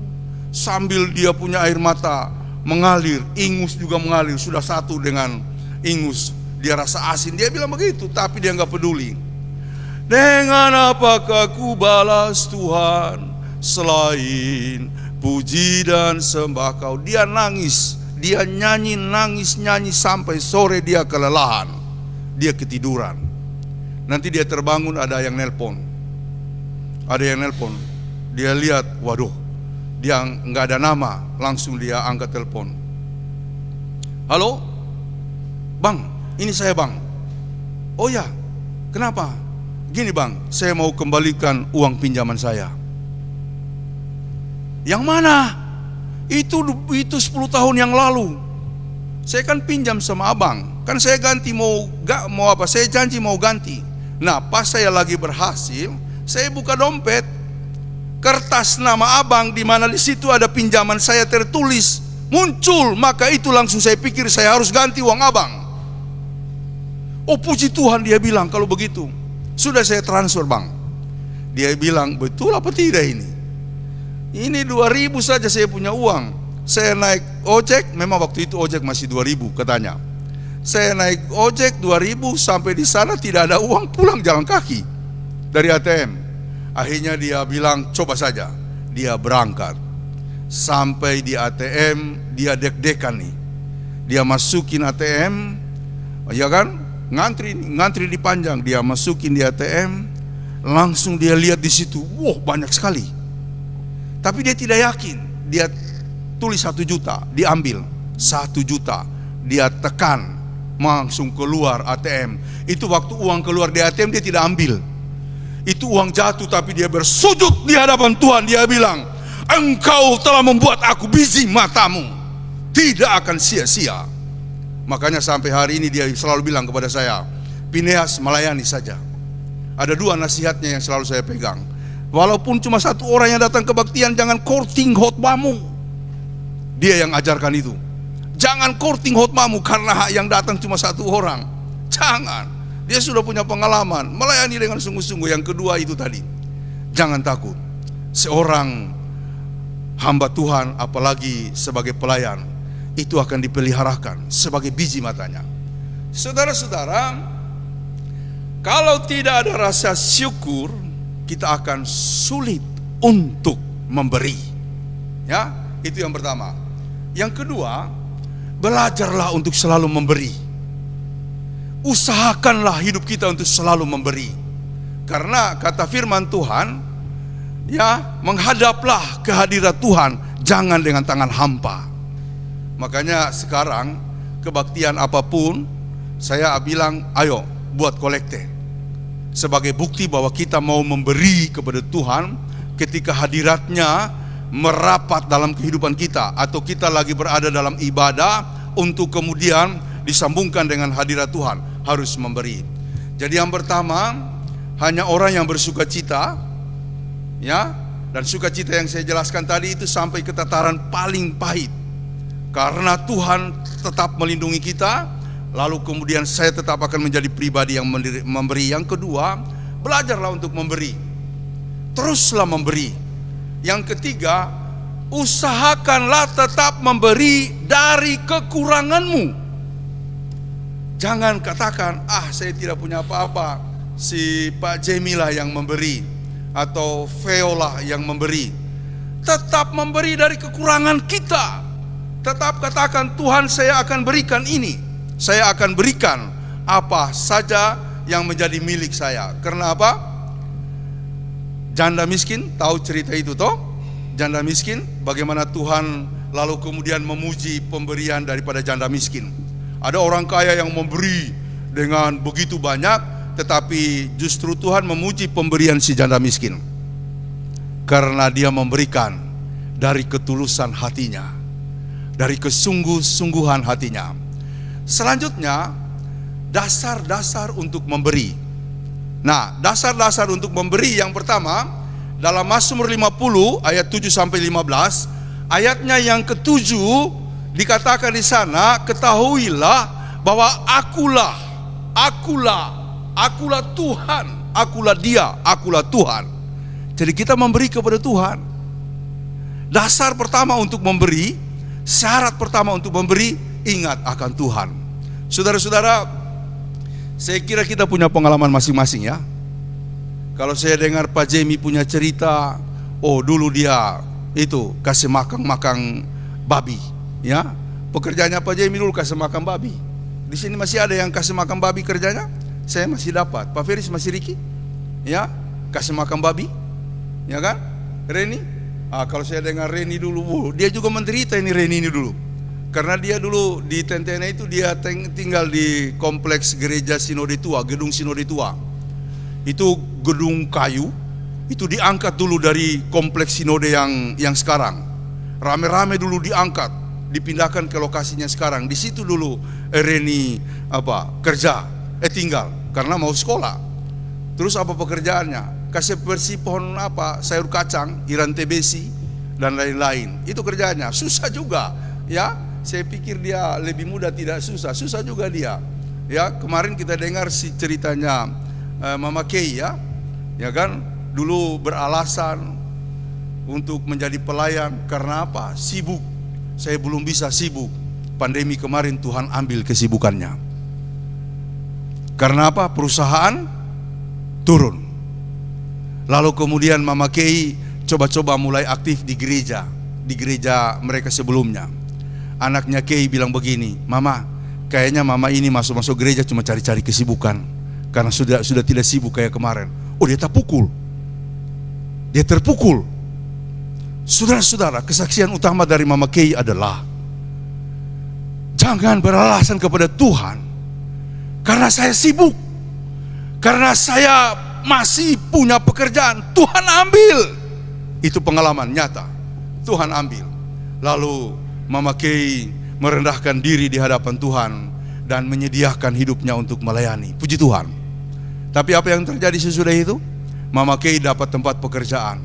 Sambil dia punya air mata mengalir, ingus juga mengalir, sudah satu dengan ingus. Dia rasa asin, dia bilang begitu, tapi dia nggak peduli. Dengan apakah ku balas Tuhan selain puji dan sembah Kau? Dia nangis, dia nyanyi, nangis sampai sore dia kelelahan. Dia ketiduran. Nanti dia terbangun, ada yang nelpon. Dia lihat, waduh, dia nggak ada nama. Langsung dia angkat telepon. Halo, Bang, ini saya Bang. Oh ya, kenapa? Gini Bang, saya mau kembalikan uang pinjaman saya. Yang mana? Itu 10 tahun yang lalu. Saya kan pinjam sama abang. Kan saya ganti mau apa? Saya janji mau ganti. Nah, pas saya lagi berhasil, saya buka dompet, kertas nama abang di mana di situ ada pinjaman saya tertulis muncul. Maka itu langsung saya pikir saya harus ganti uang abang. Oh puji Tuhan, dia bilang kalau begitu. Sudah saya transfer Bang. Dia bilang, betul apa tidak ini? Ini 2.000 saja saya punya uang. Saya naik ojek, memang waktu itu ojek masih 2.000 katanya. Saya naik ojek 2.000 sampai di sana tidak ada uang, pulang jalan kaki dari ATM. Akhirnya dia bilang, coba saja. Dia berangkat. Sampai di ATM, dia deg-degan nih. Dia masukin ATM, ya kan? Ngantri di panjang. Dia masukin di ATM, langsung dia lihat di situ, wah banyak sekali. Tapi dia tidak yakin. Dia tulis 1 juta, diambil 1 juta, dia tekan, langsung keluar ATM. Itu waktu uang keluar di ATM dia tidak ambil. Itu uang jatuh, tapi dia bersujud di hadapan Tuhan. Dia bilang, Engkau telah membuat aku biji matamu, tidak akan sia-sia. Makanya sampai hari ini dia selalu bilang kepada saya, Pinehas melayani saja. Ada 2 nasihatnya yang selalu saya pegang. Walaupun cuma 1 orang yang datang kebaktian, jangan courting khotbahmu. Dia yang ajarkan itu. Jangan courting khotbahmu karena yang datang cuma 1 orang. Jangan. Dia sudah punya pengalaman melayani dengan sungguh-sungguh. Yang kedua itu tadi, jangan takut. Seorang hamba Tuhan, apalagi sebagai pelayan, itu akan dipeliharakan sebagai biji matanya. Saudara-saudara, kalau tidak ada rasa syukur, kita akan sulit untuk memberi. Ya, itu yang pertama. Yang kedua, belajarlah untuk selalu memberi. Usahakanlah hidup kita untuk selalu memberi. Karena kata firman Tuhan, ya, menghadaplah kehadiran Tuhan, jangan dengan tangan hampa. Makanya sekarang kebaktian apapun, saya bilang, ayo buat kolekte. Sebagai bukti bahwa kita mau memberi kepada Tuhan ketika hadiratnya merapat dalam kehidupan kita, atau kita lagi berada dalam ibadah untuk kemudian disambungkan dengan hadirat Tuhan, harus memberi. Jadi yang pertama, hanya orang yang bersuka cita, ya, dan sukacita yang saya jelaskan tadi itu sampai ke tataran paling pahit. Karena Tuhan tetap melindungi kita, lalu kemudian saya tetap akan menjadi pribadi yang memberi. Yang kedua, belajarlah untuk memberi. Teruslah memberi. Yang ketiga, usahakanlah tetap memberi dari kekuranganmu. Jangan katakan, saya tidak punya apa-apa, si Pak Jemilah yang memberi, atau Veola yang memberi. Tetap memberi dari kekurangan kita. Tetap katakan, Tuhan, saya akan berikan ini. Saya akan berikan apa saja yang menjadi milik saya. Karena apa? Janda miskin, tahu cerita itu toh? Janda miskin, bagaimana Tuhan lalu kemudian memuji pemberian daripada janda miskin. Ada orang kaya yang memberi dengan begitu banyak, tetapi justru Tuhan memuji pemberian si janda miskin. Karena dia memberikan dari ketulusan hatinya, dari kesungguh-sungguhan hatinya. Selanjutnya, dasar-dasar untuk memberi. Nah, dasar-dasar untuk memberi yang pertama dalam Mazmur 50 ayat 7 sampai 15, ayatnya yang ke-7 dikatakan di sana, ketahuilah bahwa akulah Tuhan, akulah Dia, akulah Tuhan. Jadi kita memberi kepada Tuhan. Dasar pertama untuk memberi, syarat pertama untuk memberi, ingat akan Tuhan. Saudara-saudara, saya kira kita punya pengalaman masing-masing ya. Kalau saya dengar Pak Jemi punya cerita, oh dulu dia itu kasih makan babi, ya. Pekerjaannya Pak Jemi dulu kasih makan babi. Di sini masih ada yang kasih makan babi kerjanya? Saya masih dapat. Pak Feris masih Riki, ya, kasih makan babi, ya kan? Reni, kalau saya dengar Reni dulu, dia juga menderita ini Reni ini dulu. Karena dia dulu di Tentena itu dia tinggal di kompleks gereja Sinode Tua, gedung Sinode Tua. Itu gedung kayu, itu diangkat dulu dari kompleks Sinode yang sekarang. Rame-rame dulu diangkat, dipindahkan ke lokasinya sekarang. Di situ dulu Reni kerja, tinggal karena mau sekolah. Terus apa pekerjaannya? Kasih bersih pohon sayur kacang, iran tebesi dan lain-lain. Itu kerjanya. Susah juga, ya. Saya pikir dia lebih muda, tidak susah. Susah juga dia. Ya, kemarin kita dengar ceritanya Mama Kay ya kan, dulu beralasan untuk menjadi pelayan karena apa? Sibuk. Saya belum bisa sibuk. Pandemi kemarin Tuhan ambil kesibukannya. Karena apa? Perusahaan turun. Lalu kemudian Mama Kay coba-coba mulai aktif di gereja mereka sebelumnya. Anaknya Kay bilang begini, Mama, kayaknya Mama ini masuk gereja cuma cari-cari kesibukan, karena sudah tidak sibuk kayak kemarin. Oh, dia terpukul. Saudara-saudara, kesaksian utama dari Mama Kay adalah jangan beralasan kepada Tuhan karena saya sibuk, karena saya masih punya pekerjaan. Tuhan ambil. Itu pengalaman nyata. Tuhan ambil. Lalu Mama Kay merendahkan diri di hadapan Tuhan dan menyediakan hidupnya untuk melayani. Puji Tuhan. Tapi apa yang terjadi sesudah itu? Mama Kay dapat tempat pekerjaan,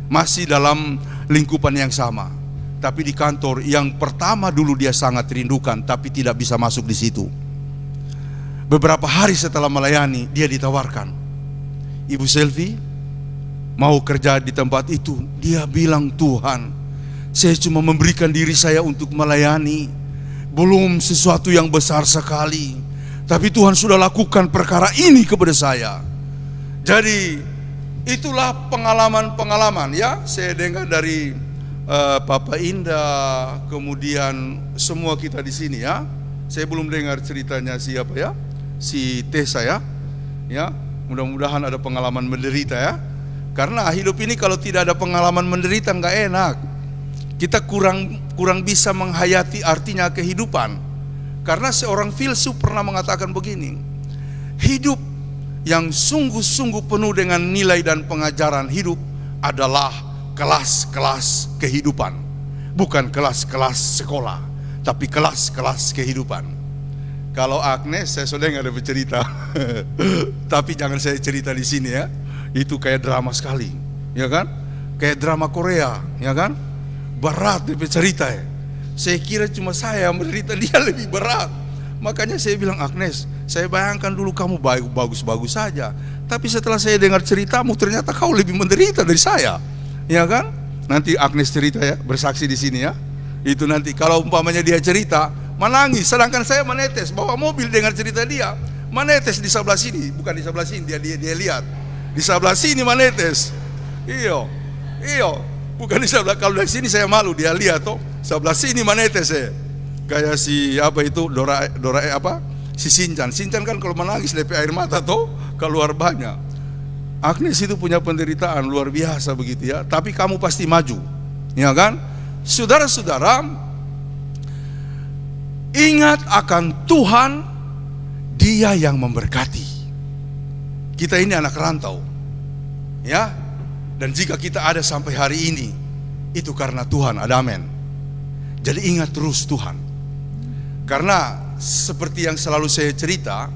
masih dalam lingkupan yang sama, tapi di kantor yang pertama dulu dia sangat rindukan, tapi tidak bisa masuk di situ. Beberapa hari setelah melayani, dia ditawarkan, Ibu Selvi mau kerja di tempat itu. Dia bilang, Tuhan, saya cuma memberikan diri saya untuk melayani, belum sesuatu yang besar sekali, tapi Tuhan sudah lakukan perkara ini kepada saya. Jadi itulah pengalaman-pengalaman ya, saya dengar dari Papa Indah, kemudian semua kita di sini ya. Saya belum dengar ceritanya siapa ya, si Tessa ya. Mudah-mudahan ada pengalaman menderita ya. Karena hidup ini kalau tidak ada pengalaman menderita nggak enak. Kita kurang bisa menghayati artinya kehidupan. Karena seorang filsuf pernah mengatakan begini, hidup yang sungguh-sungguh penuh dengan nilai dan pengajaran hidup adalah kelas-kelas kehidupan. Bukan kelas-kelas sekolah, tapi kelas-kelas kehidupan. Kalau Agnes, saya sudah nggak ada bercerita. Tapi jangan saya cerita di sini ya. Itu kayak drama sekali, ya kan? Kayak drama Korea, ya kan? Berat dia bercerita ya. Saya kira cuma saya menderita, dia lebih berat. Makanya saya bilang, Agnes, saya bayangkan dulu kamu bagus-bagus saja, tapi setelah saya dengar ceritamu ternyata kau lebih menderita dari saya, ya kan? Nanti Agnes cerita ya, bersaksi di sini ya. Itu nanti kalau umpamanya dia cerita menangis, sedangkan saya menetes, bawa mobil dengar cerita dia, menetes di sebelah sini, bukan di sebelah sini, dia lihat di sebelah sini menetes. Iyo, bukan di sebelah. Kalau dari sini saya malu, dia lihat toh sebelah sini menetes saya. Kayak si Dora si Shinchan kan kalau menangis lepe air mata toh keluar banyak. Agnes itu punya penderitaan luar biasa begitu ya, tapi kamu pasti maju, ya kan? Saudara-saudara, ingat akan Tuhan, Dia yang memberkati. Kita ini anak rantau, ya. Dan jika kita ada sampai hari ini, itu karena Tuhan. Ada amin. Jadi ingat terus Tuhan. Karena seperti yang selalu saya cerita,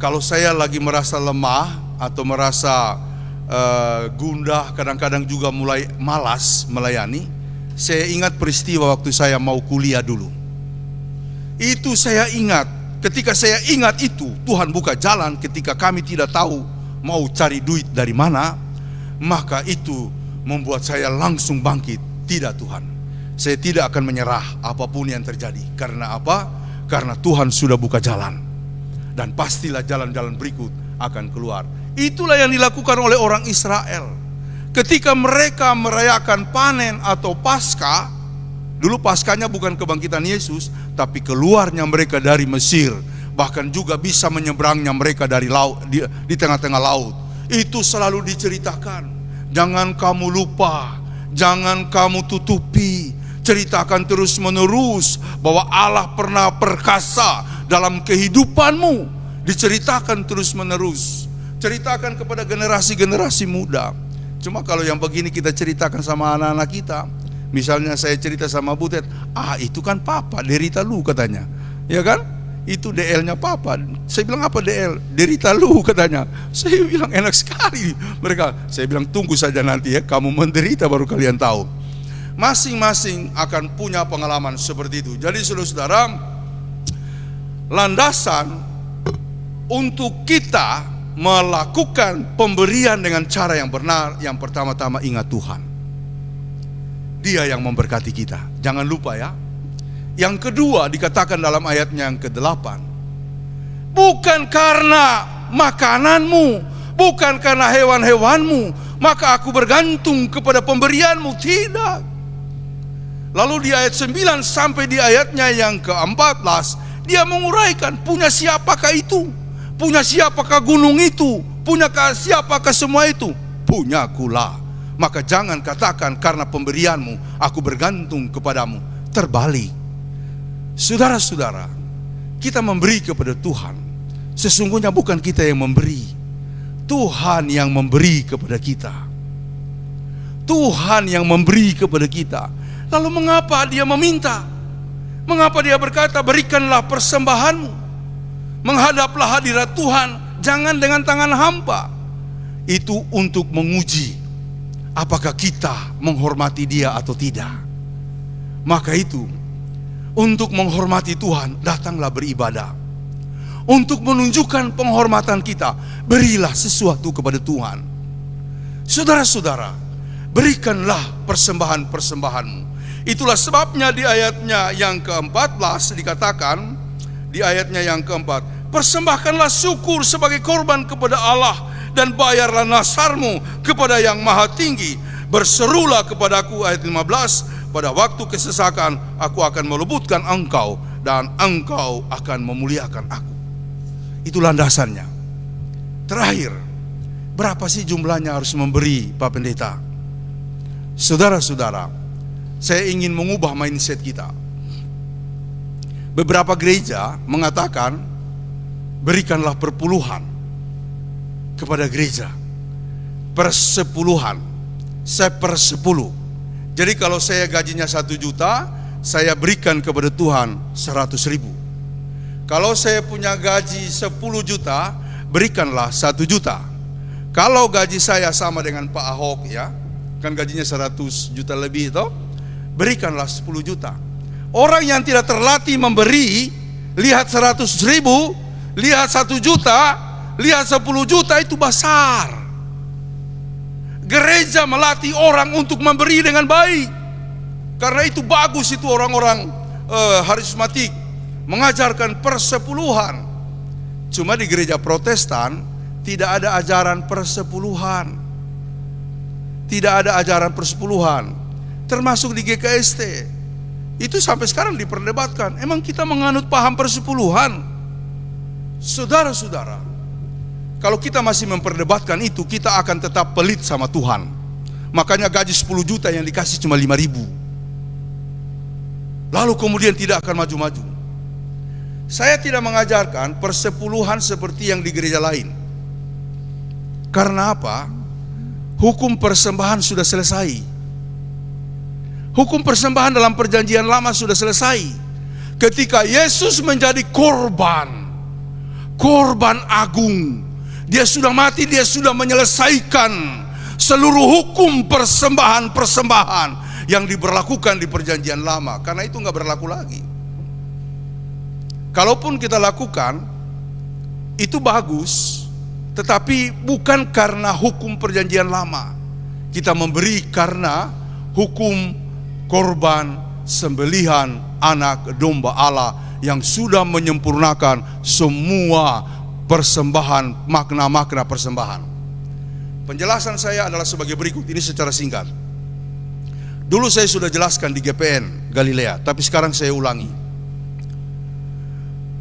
kalau saya lagi merasa lemah atau merasa gundah, kadang-kadang juga mulai malas melayani, saya ingat peristiwa waktu saya mau kuliah dulu. Itu saya ingat. Ketika saya ingat itu, Tuhan buka jalan ketika kami tidak tahu mau cari duit dari mana. Maka itu membuat saya langsung bangkit. Tidak Tuhan, saya tidak akan menyerah apapun yang terjadi. Karena apa? Karena Tuhan sudah buka jalan. Dan pastilah jalan-jalan berikut akan keluar. Itulah yang dilakukan oleh orang Israel. Ketika mereka merayakan panen atau Paskah, dulu Paskahnya bukan kebangkitan Yesus, tapi keluarnya mereka dari Mesir. Bahkan juga bisa menyeberangnya mereka dari laut, di tengah-tengah laut. Itu selalu diceritakan. Jangan kamu lupa, jangan kamu tutupi. Ceritakan terus menerus bahwa Allah pernah perkasa dalam kehidupanmu. Diceritakan terus menerus. Ceritakan kepada generasi-generasi muda. Cuma kalau yang begini kita ceritakan sama anak-anak kita, misalnya saya cerita sama Butet, itu kan papa derita lu katanya, ya kan? Itu DL-nya papa. Saya bilang apa DL? Derita lu katanya. Saya bilang enak sekali mereka. Saya bilang tunggu saja nanti ya, kamu menderita baru kalian tahu. Masing-masing akan punya pengalaman seperti itu. Jadi saudara-saudara, landasan untuk kita melakukan pemberian dengan cara yang benar, yang pertama-tama ingat Tuhan. Dia yang memberkati kita. Jangan lupa ya. Yang kedua dikatakan dalam ayatnya yang ke-8. Bukan karena makananmu, bukan karena hewan-hewanmu, maka aku bergantung kepada pemberianmu. Tidak. Lalu di ayat 9 sampai di ayatnya yang ke-14, dia menguraikan, punya siapakah itu? Punya siapakah gunung itu? Punya siapakah semua itu? Punyakulah. Maka jangan katakan karena pemberianmu aku bergantung kepadamu. Terbalik. Saudara-saudara, kita memberi kepada Tuhan. Sesungguhnya bukan kita yang memberi, Tuhan yang memberi kepada kita. Tuhan yang memberi kepada kita. Lalu mengapa dia meminta? Mengapa dia berkata berikanlah persembahanmu? Menghadaplah hadirat Tuhan, jangan dengan tangan hampa. Itu untuk menguji apakah kita menghormati Dia atau tidak. Maka itu, untuk menghormati Tuhan, datanglah beribadah. Untuk menunjukkan penghormatan kita, berilah sesuatu kepada Tuhan. Saudara-saudara, berikanlah persembahan-persembahanmu. Itulah sebabnya di ayatnya yang ke-14 dikatakan, di ayatnya yang ke-4, persembahkanlah syukur sebagai korban kepada Allah dan bayarlah nasarmu kepada yang maha tinggi. Berserulah kepadaku, ayat 15, pada waktu kesesakan aku akan meluputkan engkau dan engkau akan memuliakan aku. Itu landasannya. Terakhir, berapa sih jumlahnya harus memberi Pak Pendeta? Saudara-saudara, saya ingin mengubah mindset kita. Beberapa gereja mengatakan berikanlah perpuluhan kepada gereja, persepuluhan, 1/10. Jadi kalau saya gajinya 1 juta, saya berikan kepada Tuhan 100.000. Kalau saya punya gaji 10 juta, berikanlah 1 juta. Kalau gaji saya sama dengan Pak Ahok ya, kan gajinya 100 juta lebih itu, berikanlah 10 juta. Orang yang tidak terlatih memberi, lihat 100.000, lihat 1 juta, lihat 10 juta, itu besar. Gereja melatih orang untuk memberi dengan baik. Karena itu bagus itu orang-orang harismatik mengajarkan persepuluhan. Cuma di gereja Protestan tidak ada ajaran persepuluhan. Tidak ada ajaran persepuluhan. Termasuk di GKST. Itu sampai sekarang diperdebatkan. Emang kita menganut paham persepuluhan? Saudara-saudara, kalau kita masih memperdebatkan itu, kita akan tetap pelit sama Tuhan. Makanya gaji 10 juta yang dikasih cuma 5.000. Lalu kemudian tidak akan maju-maju. Saya tidak mengajarkan persepuluhan seperti yang di gereja lain. Karena apa? Hukum persembahan sudah selesai. Hukum persembahan dalam perjanjian lama sudah selesai. Ketika Yesus menjadi korban agung, dia sudah mati, dia sudah menyelesaikan seluruh hukum persembahan yang diberlakukan di perjanjian lama. Karena itu nggak berlaku lagi. Kalaupun kita lakukan, itu bagus, tetapi bukan karena hukum perjanjian lama. Kita memberi karena hukum korban sembelihan anak domba Allah yang sudah menyempurnakan semua persembahan, makna-makna persembahan. Penjelasan saya adalah sebagai berikut, ini secara singkat. Dulu saya sudah jelaskan di GPN Galilea, tapi sekarang saya ulangi.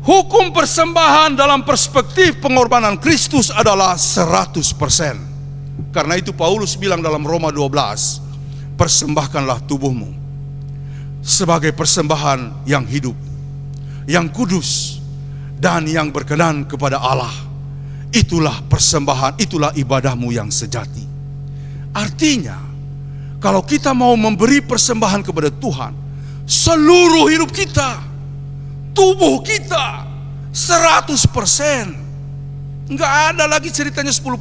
Hukum persembahan dalam perspektif pengorbanan Kristus adalah 100%. Karena itu Paulus bilang dalam Roma 12, persembahkanlah tubuhmu sebagai persembahan yang hidup, yang kudus, dan yang berkenan kepada Allah. Itulah persembahan, itulah ibadahmu yang sejati. Artinya, kalau kita mau memberi persembahan kepada Tuhan, seluruh hidup kita, tubuh kita, 100%. Enggak ada lagi ceritanya 10%.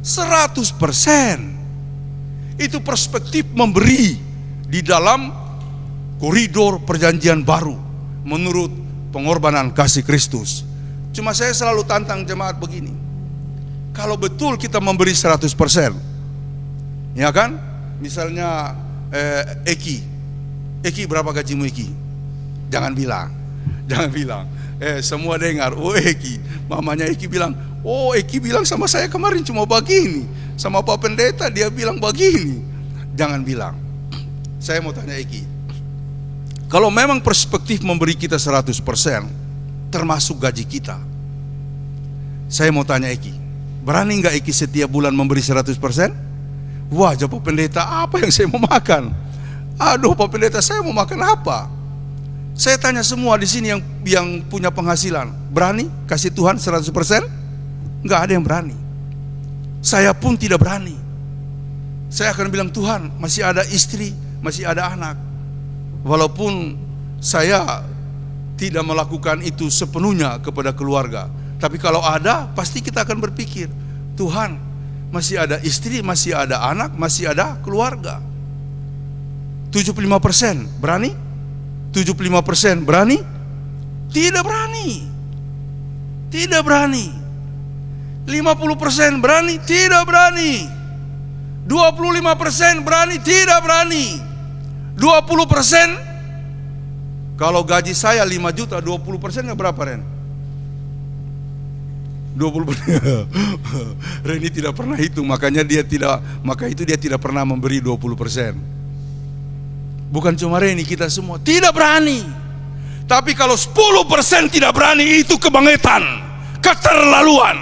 100%. Itu perspektif memberi di dalam koridor perjanjian baru menurut pengorbanan kasih Kristus. Cuma saya selalu tantang jemaat begini, kalau betul kita memberi 100%, ya kan? Misalnya Eki berapa gajimu Eki? Jangan bilang. Semua dengar, oh Eki, mamanya Eki bilang, oh Eki bilang sama saya kemarin cuma begini, sama Pak Pendeta dia bilang begini. Jangan bilang. Saya mau tanya Eki, kalau memang perspektif memberi kita 100%, termasuk gaji kita, saya mau tanya Eki, berani nggak Eki setiap bulan memberi 100%? Wah, Pak Pendeta, apa yang saya mau makan? Aduh Pak Pendeta, saya mau makan apa? Saya tanya semua di sini yang punya penghasilan, berani kasih Tuhan 100%? Nggak ada yang berani. Saya pun tidak berani. Saya akan bilang, Tuhan, masih ada istri, masih ada anak. Walaupun saya tidak melakukan itu sepenuhnya kepada keluarga, tapi kalau ada, pasti kita akan berpikir, Tuhan, masih ada istri, masih ada anak, masih ada keluarga. 75% berani? 75% berani? Tidak berani. Tidak berani. 50% berani? Tidak berani. 25% berani? Tidak berani. 20%, kalau gaji saya 5 juta, 20%-nya berapa, Ren? 20%. Reni tidak pernah hitung, maka itu dia tidak pernah memberi 20%. Bukan cuma Reni, kita semua tidak berani. Tapi kalau 10% tidak berani, itu kebangetan, keterlaluan.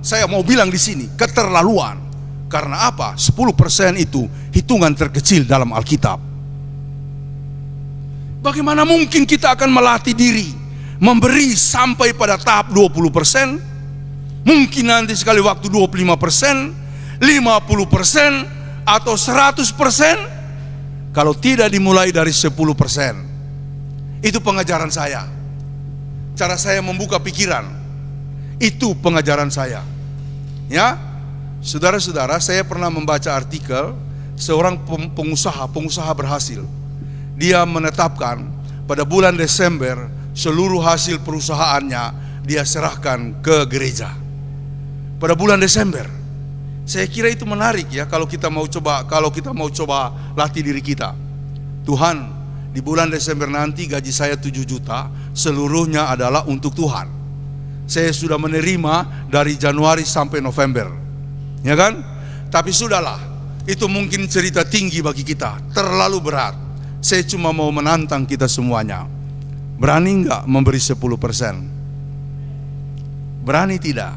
Saya mau bilang di sini, keterlaluan. Karena apa? 10% itu hitungan terkecil dalam Alkitab. Bagaimana mungkin kita akan melatih diri memberi sampai pada tahap 20%? Mungkin nanti sekali waktu 25%, 50%, atau 100%? Kalau tidak dimulai dari 10%. Itu pengajaran saya. Cara saya membuka pikiran. Itu pengajaran saya. Ya, saudara-saudara, saya pernah membaca artikel seorang pengusaha berhasil. Dia menetapkan pada bulan Desember seluruh hasil perusahaannya dia serahkan ke gereja. Pada bulan Desember. Saya kira itu menarik ya, kalau kita mau coba latih diri kita. Tuhan, di bulan Desember nanti gaji saya 7 juta, seluruhnya adalah untuk Tuhan. Saya sudah menerima dari Januari sampai November. Ya kan? Tapi sudahlah, itu mungkin cerita tinggi bagi kita, terlalu berat. Saya cuma mau menantang kita semuanya. Berani enggak memberi 10%? Berani tidak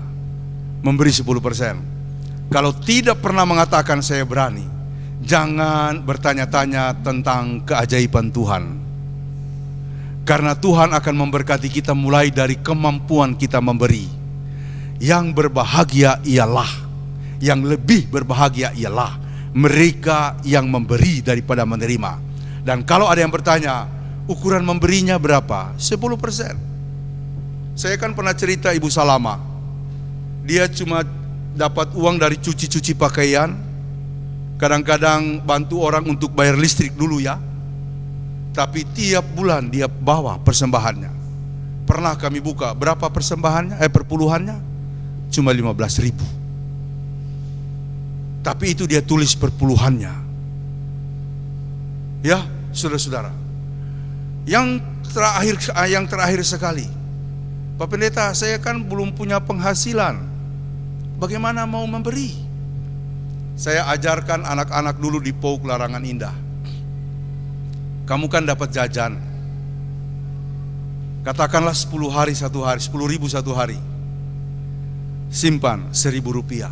memberi 10%? Kalau tidak pernah mengatakan saya berani, jangan bertanya-tanya tentang keajaiban Tuhan. Karena Tuhan akan memberkati kita mulai dari kemampuan kita memberi. Yang berbahagia ialah, yang lebih berbahagia ialah mereka yang memberi daripada menerima. Dan kalau ada yang bertanya, ukuran memberinya berapa? 10%. Saya kan pernah cerita Ibu Salama, dia cuma dapat uang dari cuci-cuci pakaian, kadang-kadang bantu orang untuk bayar listrik dulu ya. Tapi tiap bulan dia bawa persembahannya. Pernah kami buka, berapa persembahannya? Perpuluhannya? Cuma 15.000. Tapi itu dia tulis perpuluhannya. Ya, saudara-saudara. Yang terakhir sekali, Pak Pendeta, saya kan belum punya penghasilan. Bagaimana mau memberi? Saya ajarkan anak-anak dulu di PAUK Larangan Indah. Kamu kan dapat jajan. Katakanlah 10 hari satu hari, 10.000 satu hari. Simpan 1.000 rupiah.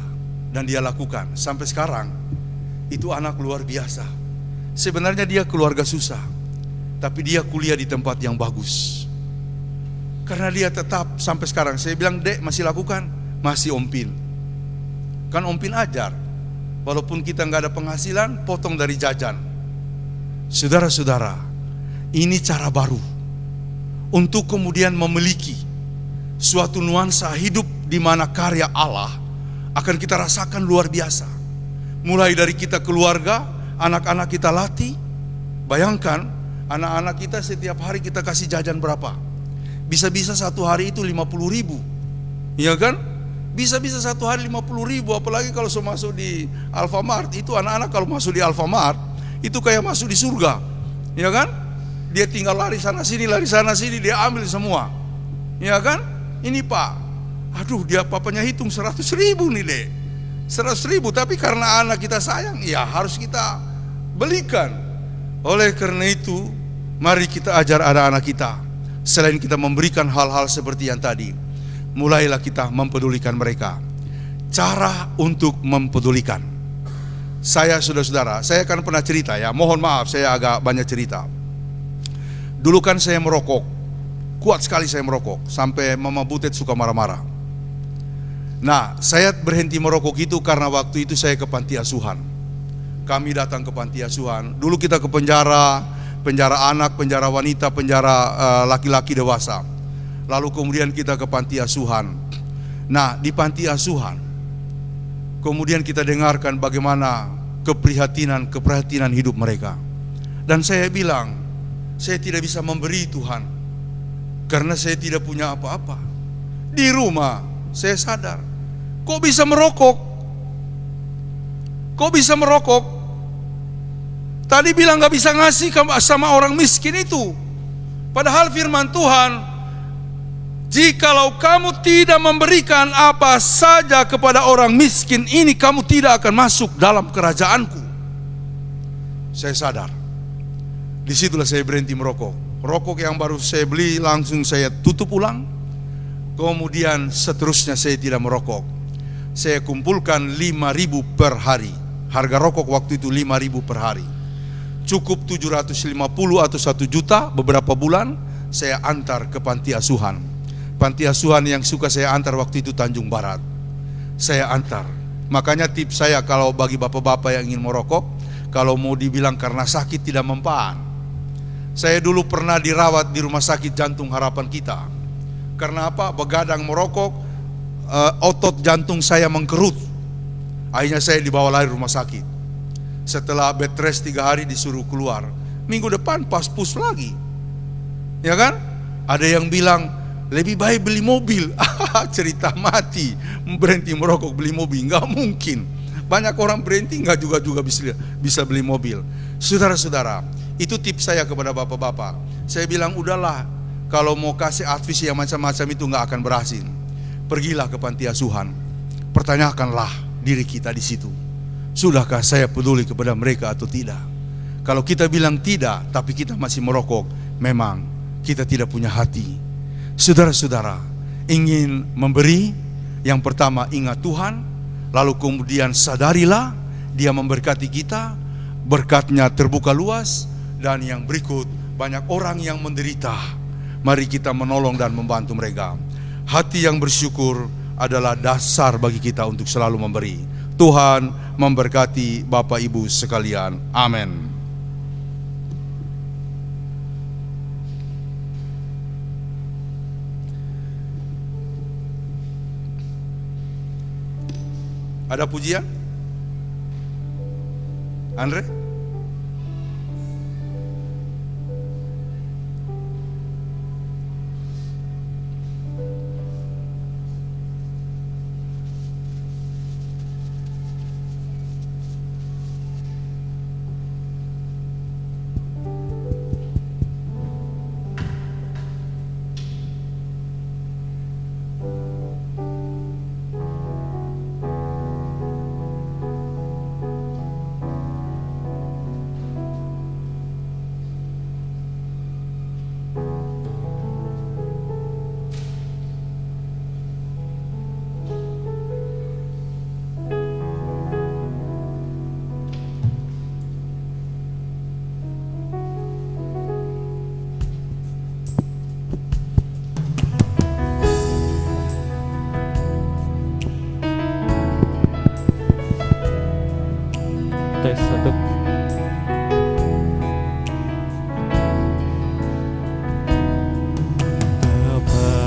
Dan dia lakukan. Sampai sekarang, itu anak luar biasa. Sebenarnya dia keluarga susah, tapi dia kuliah di tempat yang bagus. Karena dia tetap sampai sekarang. Saya bilang, Dek, masih lakukan? Masih Om Pin. Kan Om Pin ajar, walaupun kita nggak ada penghasilan, potong dari jajan. Saudara-saudara, ini cara baru untuk kemudian memiliki suatu nuansa hidup di mana karya Allah akan kita rasakan luar biasa. Mulai dari kita keluarga, anak-anak kita latih. Bayangkan, anak-anak kita setiap hari kita kasih jajan berapa? Bisa-bisa satu hari itu 50.000. Iya kan? Bisa-bisa satu hari 50.000. Apalagi kalau masuk di Alfamart. Itu anak-anak kalau masuk di Alfamart, itu kayak masuk di surga. Iya kan? Dia tinggal lari sana sini, dia ambil semua. Iya kan? Ini Pak, aduh, dia papanya hitung 100.000 nih Dek. 100.000, tapi karena anak kita sayang, ya harus kita belikan. Oleh karena itu, mari kita ajar anak-anak kita. Selain kita memberikan hal-hal seperti yang tadi, mulailah kita mempedulikan mereka. Cara untuk mempedulikan. Saya, saudara-saudara, saya kan pernah cerita ya, mohon maaf saya agak banyak cerita. Dulu kan saya merokok, kuat sekali saya merokok, sampai Mama Butet suka marah-marah. Nah, saya berhenti merokok itu karena waktu itu saya ke panti asuhan. Kami datang ke panti asuhan. Dulu kita ke penjara anak, penjara wanita, penjara laki-laki dewasa. Lalu kemudian kita ke panti asuhan. Nah, di panti asuhan kemudian kita dengarkan bagaimana keprihatinan hidup mereka. Dan saya bilang, saya tidak bisa memberi Tuhan, karena saya tidak punya apa-apa. Di rumah saya sadar, kok bisa merokok? Kok bisa merokok? Tadi bilang gak bisa ngasih sama orang miskin itu. Padahal firman Tuhan, jikalau kamu tidak memberikan apa saja kepada orang miskin ini, kamu tidak akan masuk dalam kerajaanku. Saya sadar. Disitulah saya berhenti merokok. Rokok yang baru saya beli langsung saya tutup ulang. Kemudian seterusnya saya tidak merokok. Saya kumpulkan 5.000 per hari. Harga rokok waktu itu 5.000 per hari. Cukup 750 atau 1 juta beberapa bulan. Saya antar ke panti asuhan. Panti asuhan yang suka saya antar waktu itu Tanjung Barat. Saya antar. Makanya tips saya kalau bagi bapak-bapak yang ingin merokok, kalau mau dibilang karena sakit tidak mempan. Saya dulu pernah dirawat di rumah sakit Jantung Harapan Kita. Karena apa? Begadang merokok, otot jantung saya mengkerut. Akhirnya saya dibawa lari rumah sakit. Setelah bed rest 3 hari disuruh keluar. Minggu depan pas push lagi. Ya kan? Ada yang bilang, lebih baik beli mobil. Cerita mati. Berhenti merokok beli mobil, nggak mungkin. Banyak orang berhenti nggak juga bisa beli mobil. Saudara-saudara, itu tips saya kepada bapak-bapak. Saya bilang, udahlah, kalau mau kasih advice yang macam-macam itu nggak akan berhasil. Pergilah ke panti asuhan. Pertanyakanlah diri kita di situ. Sudahkah saya peduli kepada mereka atau tidak? Kalau kita bilang tidak, tapi kita masih merokok, memang kita tidak punya hati. Saudara-saudara, ingin memberi, yang pertama ingat Tuhan, lalu kemudian sadarilah Dia memberkati kita, berkatnya terbuka luas, dan yang berikut banyak orang yang menderita. Mari kita menolong dan membantu mereka. Hati yang bersyukur adalah dasar bagi kita untuk selalu memberi. Tuhan memberkati Bapak Ibu sekalian. Amin. Ada pujian? Andre? Tes 1. Betapa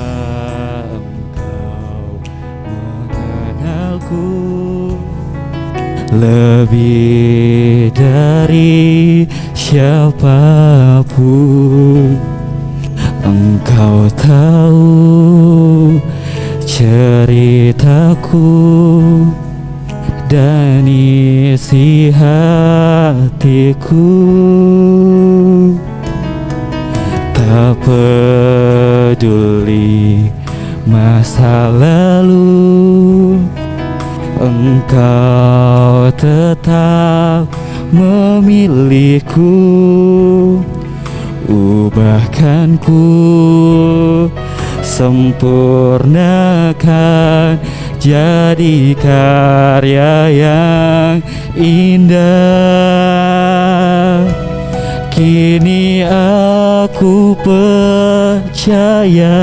engkau mengenalku lebih dari siapapun. Engkau tahu ceritaku dan isi hatiku. Tak peduli masa lalu, Engkau tetap memilihku. Ubahkan ku, sempurnakan jadi karya yang indah. Kini aku percaya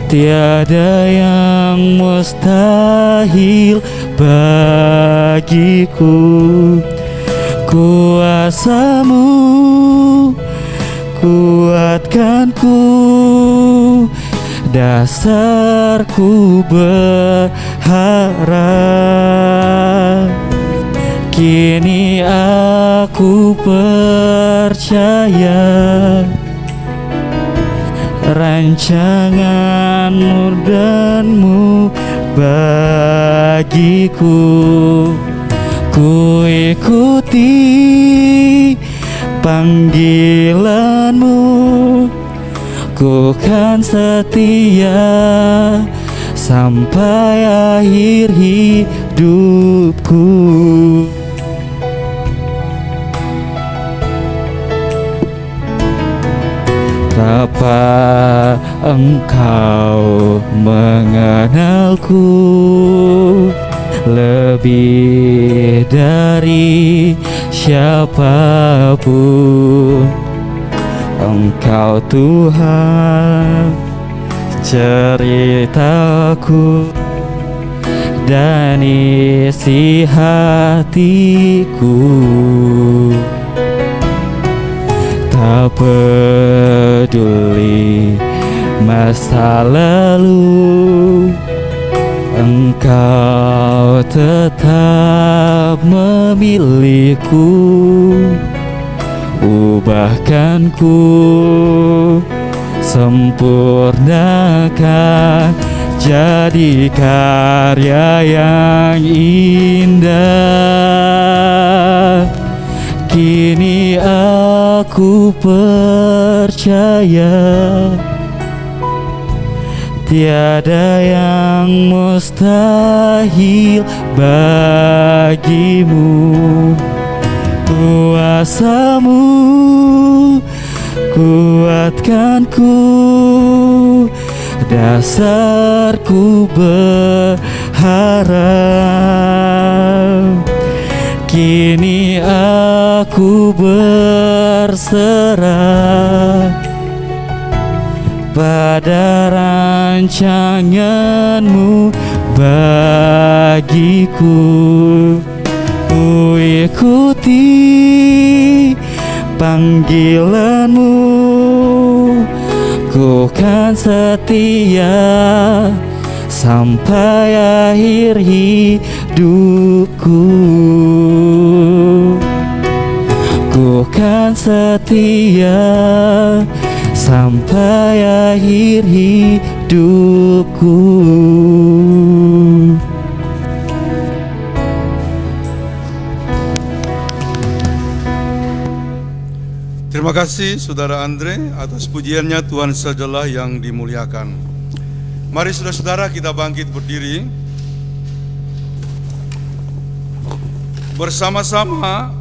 tiada yang mustahil bagiku. Kuasa-Mu kuatkanku, dasarku berharap. Kini aku percaya rancangan-Mu dan-Mu bagiku. Ku ikuti panggilan-Mu, ku kan setia sampai akhir hidupku. Betapa Engkau mengenalku lebih dari siapapun. Engkau Tuhan ceritaku dan isi hatiku. Tak peduli masa lalu, Engkau tetap memilihku. Ubahkan ku, sempurnakan jadi karya yang indah. Kini aku percaya tiada yang mustahil bagimu. Kuasa-Mu kuatkanku, dasarku berharap. Kini aku berserah pada rancangan-Mu bagiku. Ku ikuti panggilanmu, ku kan setia sampai akhir hidupku. Ku kan setia sampai akhir hidupku. Terima kasih Saudara Andre atas pujiannya. Tuhan sajalah yang dimuliakan. Mari saudara-saudara kita bangkit berdiri. Bersama-sama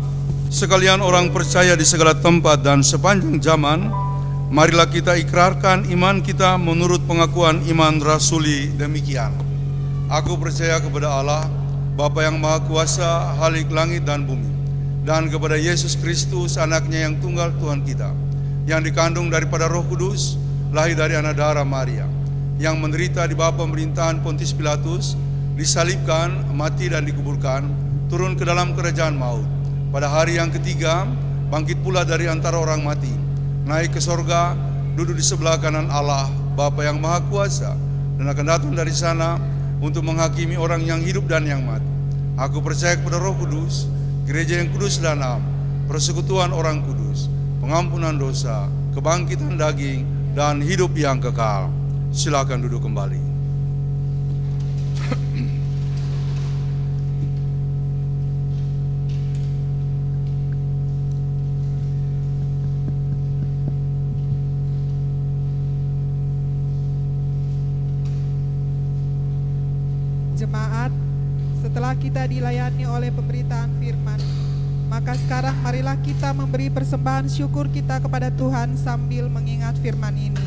sekalian orang percaya di segala tempat dan sepanjang zaman, marilah kita ikrarkan iman kita menurut pengakuan iman rasuli demikian. Aku percaya kepada Allah, Bapa yang Maha Kuasa, Khalik langit dan bumi, dan kepada Yesus Kristus, anaknya yang tunggal Tuhan kita, yang dikandung daripada Roh Kudus, lahir dari anak darah Maria, yang menderita di bawah pemerintahan Pontius Pilatus, disalibkan, mati dan dikuburkan, turun ke dalam kerajaan maut. Pada hari yang ketiga, bangkit pula dari antara orang mati, naik ke sorga, duduk di sebelah kanan Allah, Bapa yang Maha Kuasa, dan akan datang dari sana untuk menghakimi orang yang hidup dan yang mati. Aku percaya kepada Roh Kudus, Gereja yang kudus dan am, persekutuan orang kudus, pengampunan dosa, kebangkitan daging, dan hidup yang kekal. Silakan duduk kembali. Jemaat, setelah kita dilayani oleh pemberitaan firman, maka sekarang marilah kita memberi persembahan syukur kita kepada Tuhan sambil mengingat firman ini.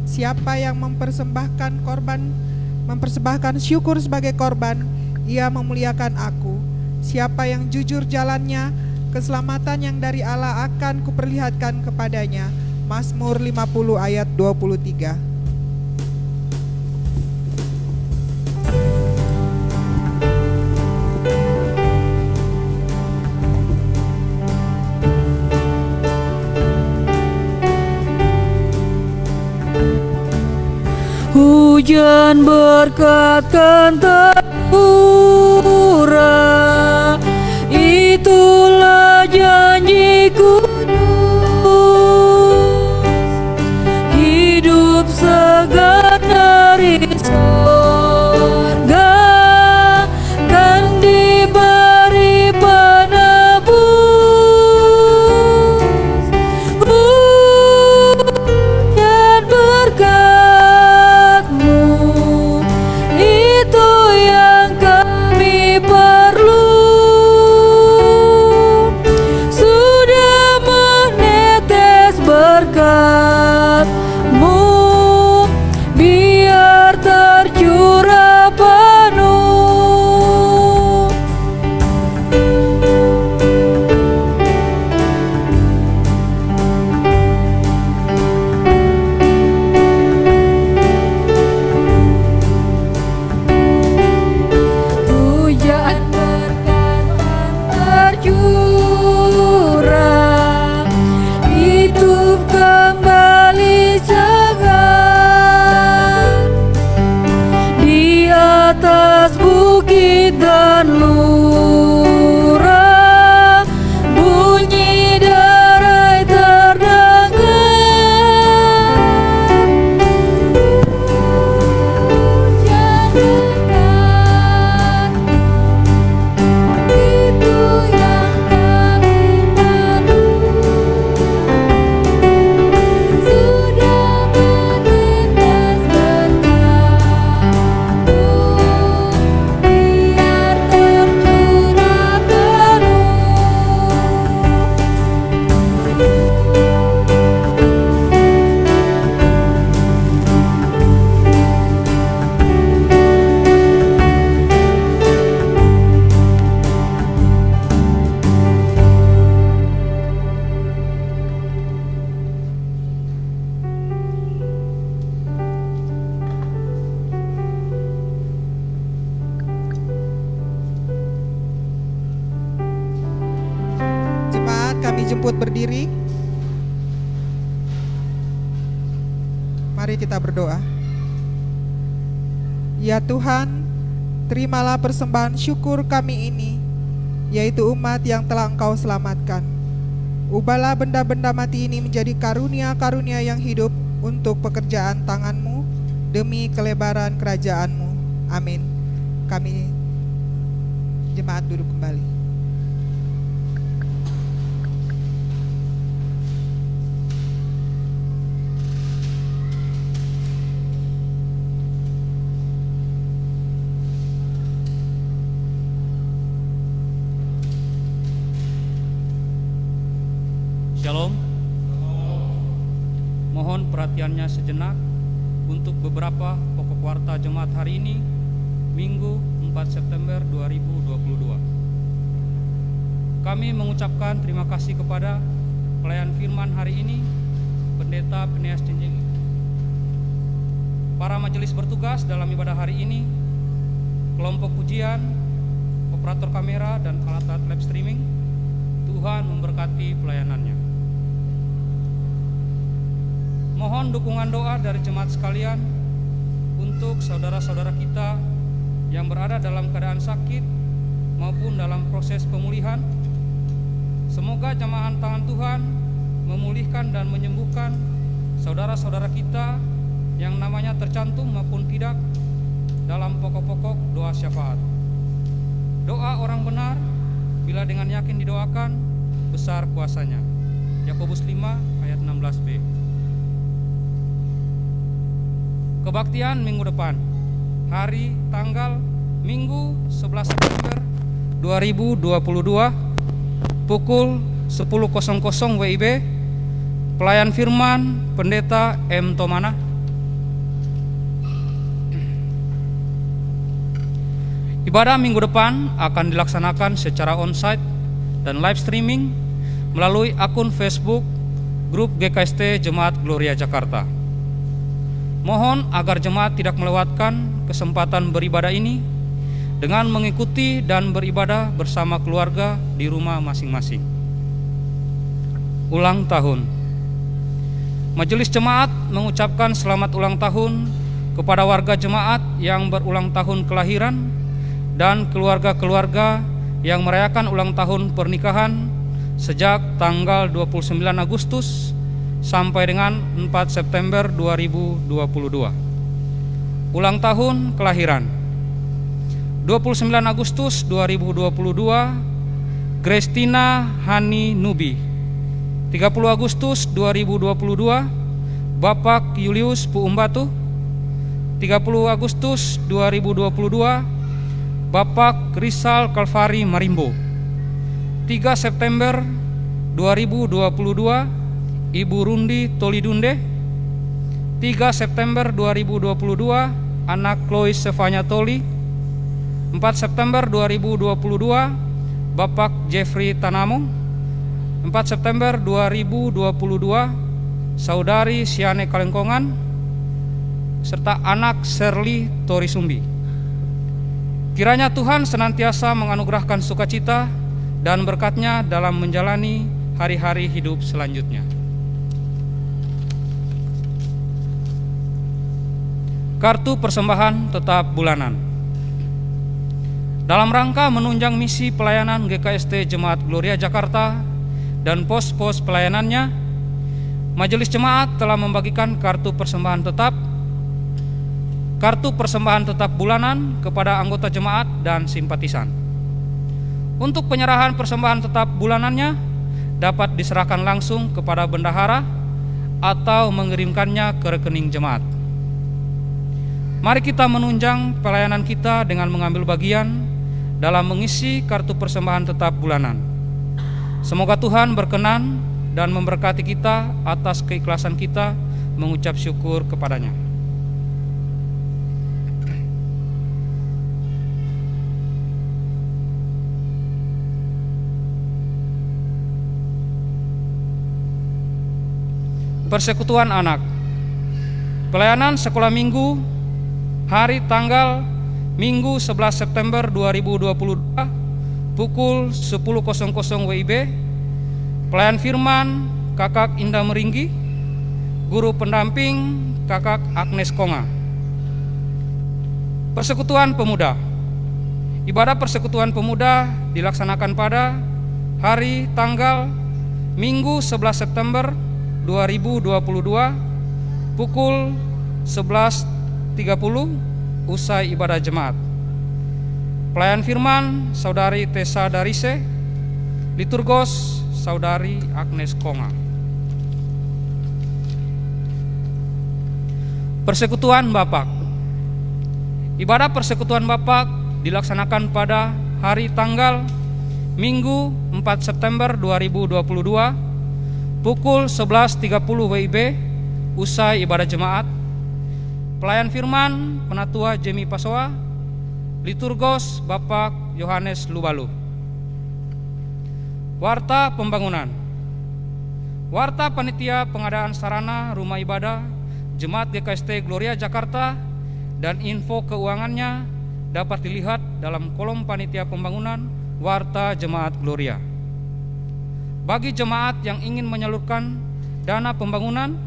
Siapa yang mempersembahkan syukur sebagai korban, ia memuliakan aku. Siapa yang jujur jalannya, keselamatan yang dari Allah akan kuperlihatkan kepadanya. Mazmur 50 ayat 23. Hujan berkat kan terurah, itulah janji kudus. Hidup segar dari sorga kan diberi penebus. Hujan berkat biar tercurah penuh. Hujan berkat tercurah, hidup kembali segar di atas bukit dan lurah, bunyi derai terdengar. Hujan berkat itu yang kami perlu. Sudah menetes berkatmu, biar dijemput berdiri. Mari kita berdoa. Ya Tuhan, terimalah persembahan syukur kami ini, yaitu umat yang telah Engkau selamatkan. Ubahlah benda-benda mati ini menjadi karunia-karunia yang hidup untuk pekerjaan tangan-Mu demi kelebaran kerajaan-Mu. Amin. Kami jemaat duduk kembali. Shalom. Mohon perhatiannya sejenak untuk beberapa pokok warta jemaat hari ini, Minggu 4 September 2022. Kami mengucapkan terima kasih kepada pelayan firman hari ini, Pendeta Phineas Janjengi, para majelis bertugas dalam ibadah hari ini, kelompok pujian, operator kamera dan alat-alat live streaming. Tuhan memberkati pelayanannya. Mohon dukungan doa dari jemaat sekalian untuk saudara-saudara kita yang berada dalam keadaan sakit maupun dalam proses pemulihan. Semoga jamahan tangan Tuhan memulihkan dan menyembuhkan saudara-saudara kita yang namanya tercantum maupun tidak dalam pokok-pokok doa syafaat. Doa orang benar bila dengan yakin didoakan, besar kuasanya. Yakobus 5 ayat 16b. Kebaktian minggu depan, hari tanggal Minggu 11 September 2022 pukul 10.00 WIB. Pelayan firman Pendeta M. Tomana. Ibadah minggu depan akan dilaksanakan secara onsite dan live streaming melalui akun Facebook grup GKST Jemaat Gloria Jakarta. Mohon agar jemaat tidak melewatkan kesempatan beribadah ini dengan mengikuti dan beribadah bersama keluarga di rumah masing-masing. Ulang tahun. Majelis jemaat mengucapkan selamat ulang tahun kepada warga jemaat yang berulang tahun kelahiran dan keluarga-keluarga yang merayakan ulang tahun pernikahan sejak tanggal 29 Agustus sampai dengan 4 September 2022. Ulang tahun kelahiran 29 Agustus 2022 Grestina Hani Nubi. 30 Agustus 2022 Bapak Julius Puumbatu. 30 Agustus 2022 Bapak Rizal Kalvari Marimbo. 3 September 2022 Ibu Rundi Tolidunde. 3 September 2022 anak Chloe Stefania Toli. 4 September 2022 Bapak Jeffrey Tanamo. 4 September 2022 Saudari Siane Kalengkongan serta anak Shirley Torisumbi. Kiranya Tuhan senantiasa menganugerahkan sukacita dan berkat-Nya dalam menjalani hari-hari hidup selanjutnya. Kartu persembahan tetap bulanan. Dalam rangka menunjang misi pelayanan GKST Jemaat Gloria Jakarta dan pos-pos pelayanannya, Majelis Jemaat telah membagikan kartu persembahan tetap bulanan kepada anggota jemaat dan simpatisan. Untuk penyerahan persembahan tetap bulanannya dapat diserahkan langsung kepada bendahara atau mengirimkannya ke rekening jemaat. Mari kita menunjang pelayanan kita dengan mengambil bagian dalam mengisi kartu persembahan tetap bulanan. Semoga Tuhan berkenan dan memberkati kita atas keikhlasan kita mengucap syukur kepadanya. Persekutuan anak. Pelayanan sekolah minggu hari tanggal Minggu 11 September 2022 pukul 10.00 WIB. Pelayan firman Kakak Indah Meringgi. Guru pendamping Kakak Agnes Konga. Persekutuan Pemuda. Ibadah Persekutuan Pemuda dilaksanakan pada hari tanggal Minggu 11 September 2022 pukul 11.30 usai ibadah jemaat. Pelayan firman Saudari Tessa Darise. Liturgos Saudari Agnes Konga. Persekutuan Bapak. Ibadah Persekutuan Bapak dilaksanakan pada hari tanggal Minggu 4 September 2022 pukul 11.30 WIB usai ibadah jemaat. Pelayan firman Penatua Jemi Pasoa. Liturgos Bapak Yohanes Lubalu. Warta Pembangunan. Warta Panitia Pengadaan Sarana Rumah Ibadah Jemaat GKST Gloria Jakarta dan info keuangannya dapat dilihat dalam kolom Panitia Pembangunan Warta Jemaat Gloria. Bagi jemaat yang ingin menyalurkan dana pembangunan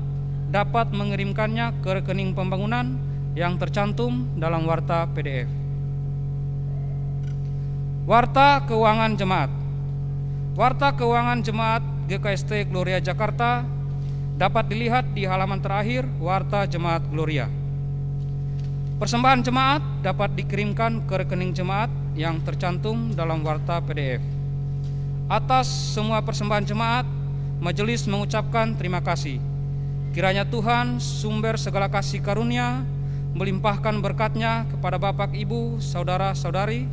dapat mengirimkannya ke rekening pembangunan yang tercantum dalam warta PDF. Warta Keuangan Jemaat. Warta Keuangan Jemaat GKST Gloria Jakarta dapat dilihat di halaman terakhir Warta Jemaat Gloria. Persembahan jemaat dapat dikirimkan ke rekening jemaat yang tercantum dalam warta PDF. Atas semua persembahan jemaat, majelis mengucapkan terima kasih. Kiranya Tuhan sumber segala kasih karunia melimpahkan berkat-Nya kepada Bapak, Ibu, saudara-saudari.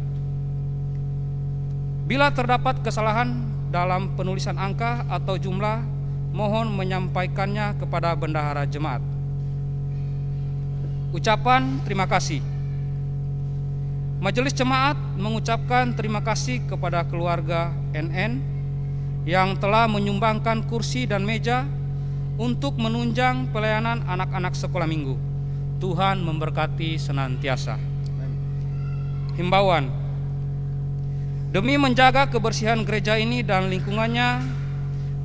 Bila terdapat kesalahan dalam penulisan angka atau jumlah, mohon menyampaikannya kepada bendahara jemaat. Ucapan terima kasih. Majelis jemaat mengucapkan terima kasih kepada keluarga NN yang telah menyumbangkan kursi dan meja untuk menunjang pelayanan anak-anak sekolah minggu. Tuhan memberkati senantiasa. Himbauan. Demi menjaga kebersihan gereja ini dan lingkungannya,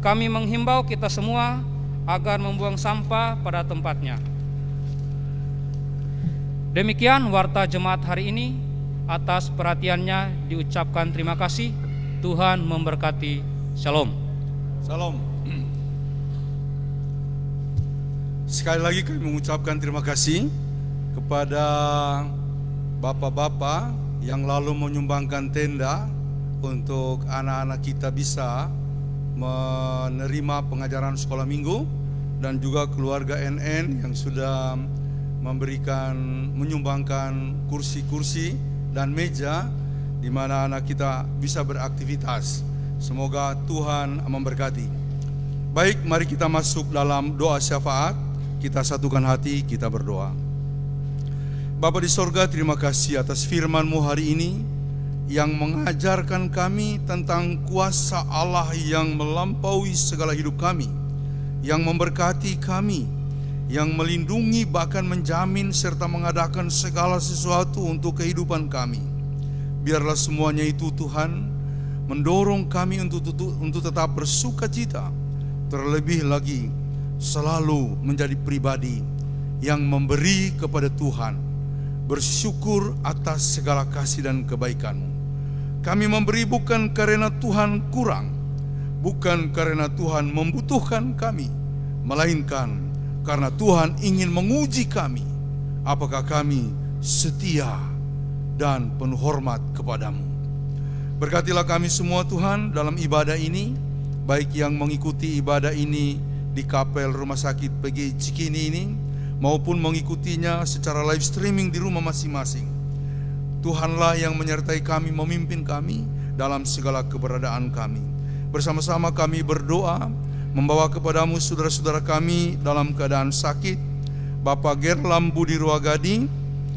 kami menghimbau kita semua agar membuang sampah pada tempatnya. Demikian warta jemaat hari ini. Atas perhatiannya diucapkan terima kasih. Tuhan memberkati. Shalom. Salam. Sekali lagi kami mengucapkan terima kasih kepada bapak-bapak yang lalu menyumbangkan tenda untuk anak-anak kita bisa menerima pengajaran sekolah minggu, dan juga keluarga NN yang sudah menyumbangkan kursi-kursi dan meja di mana anak kita bisa beraktivitas. Semoga Tuhan memberkati. Baik, mari kita masuk dalam doa syafaat. Kita satukan hati, kita berdoa. Bapa di sorga, terima kasih atas firman-Mu hari ini yang mengajarkan kami tentang kuasa Allah yang melampaui segala hidup kami, yang memberkati kami, yang melindungi bahkan menjamin serta mengadakan segala sesuatu untuk kehidupan kami. Biarlah semuanya itu Tuhan mendorong kami untuk tetap bersuka cita, terlebih lagi selalu menjadi pribadi yang memberi kepada Tuhan, bersyukur atas segala kasih dan kebaikan-Mu. Kami memberi bukan karena Tuhan kurang, bukan karena Tuhan membutuhkan kami, melainkan karena Tuhan ingin menguji kami, apakah kami setia dan penuh hormat kepadamu. Berkatilah kami semua Tuhan dalam ibadah ini, baik yang mengikuti ibadah ini di kapel Rumah Sakit PGI Cikini ini, maupun mengikutinya secara live streaming di rumah masing-masing. Tuhanlah yang menyertai kami, memimpin kami dalam segala keberadaan kami. Bersama-sama kami berdoa, membawa kepadamu saudara-saudara kami dalam keadaan sakit. Bapak Gerlam Budi Ruagadi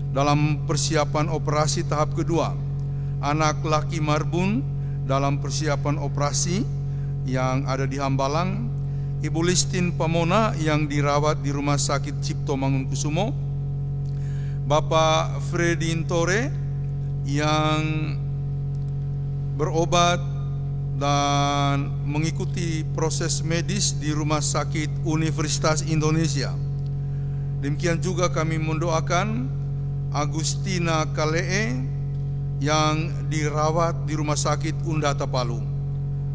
dalam persiapan operasi tahap kedua. Anak laki Marbun dalam persiapan operasi yang ada di Hambalang. Ibu Listin Pamona yang dirawat di Rumah Sakit Cipto Mangunkusumo. Bapak Fredin Tore yang berobat dan mengikuti proses medis di Rumah Sakit Universitas Indonesia. Demikian juga kami mendoakan Agustina Kalee yang dirawat di Rumah Sakit Undata Palu.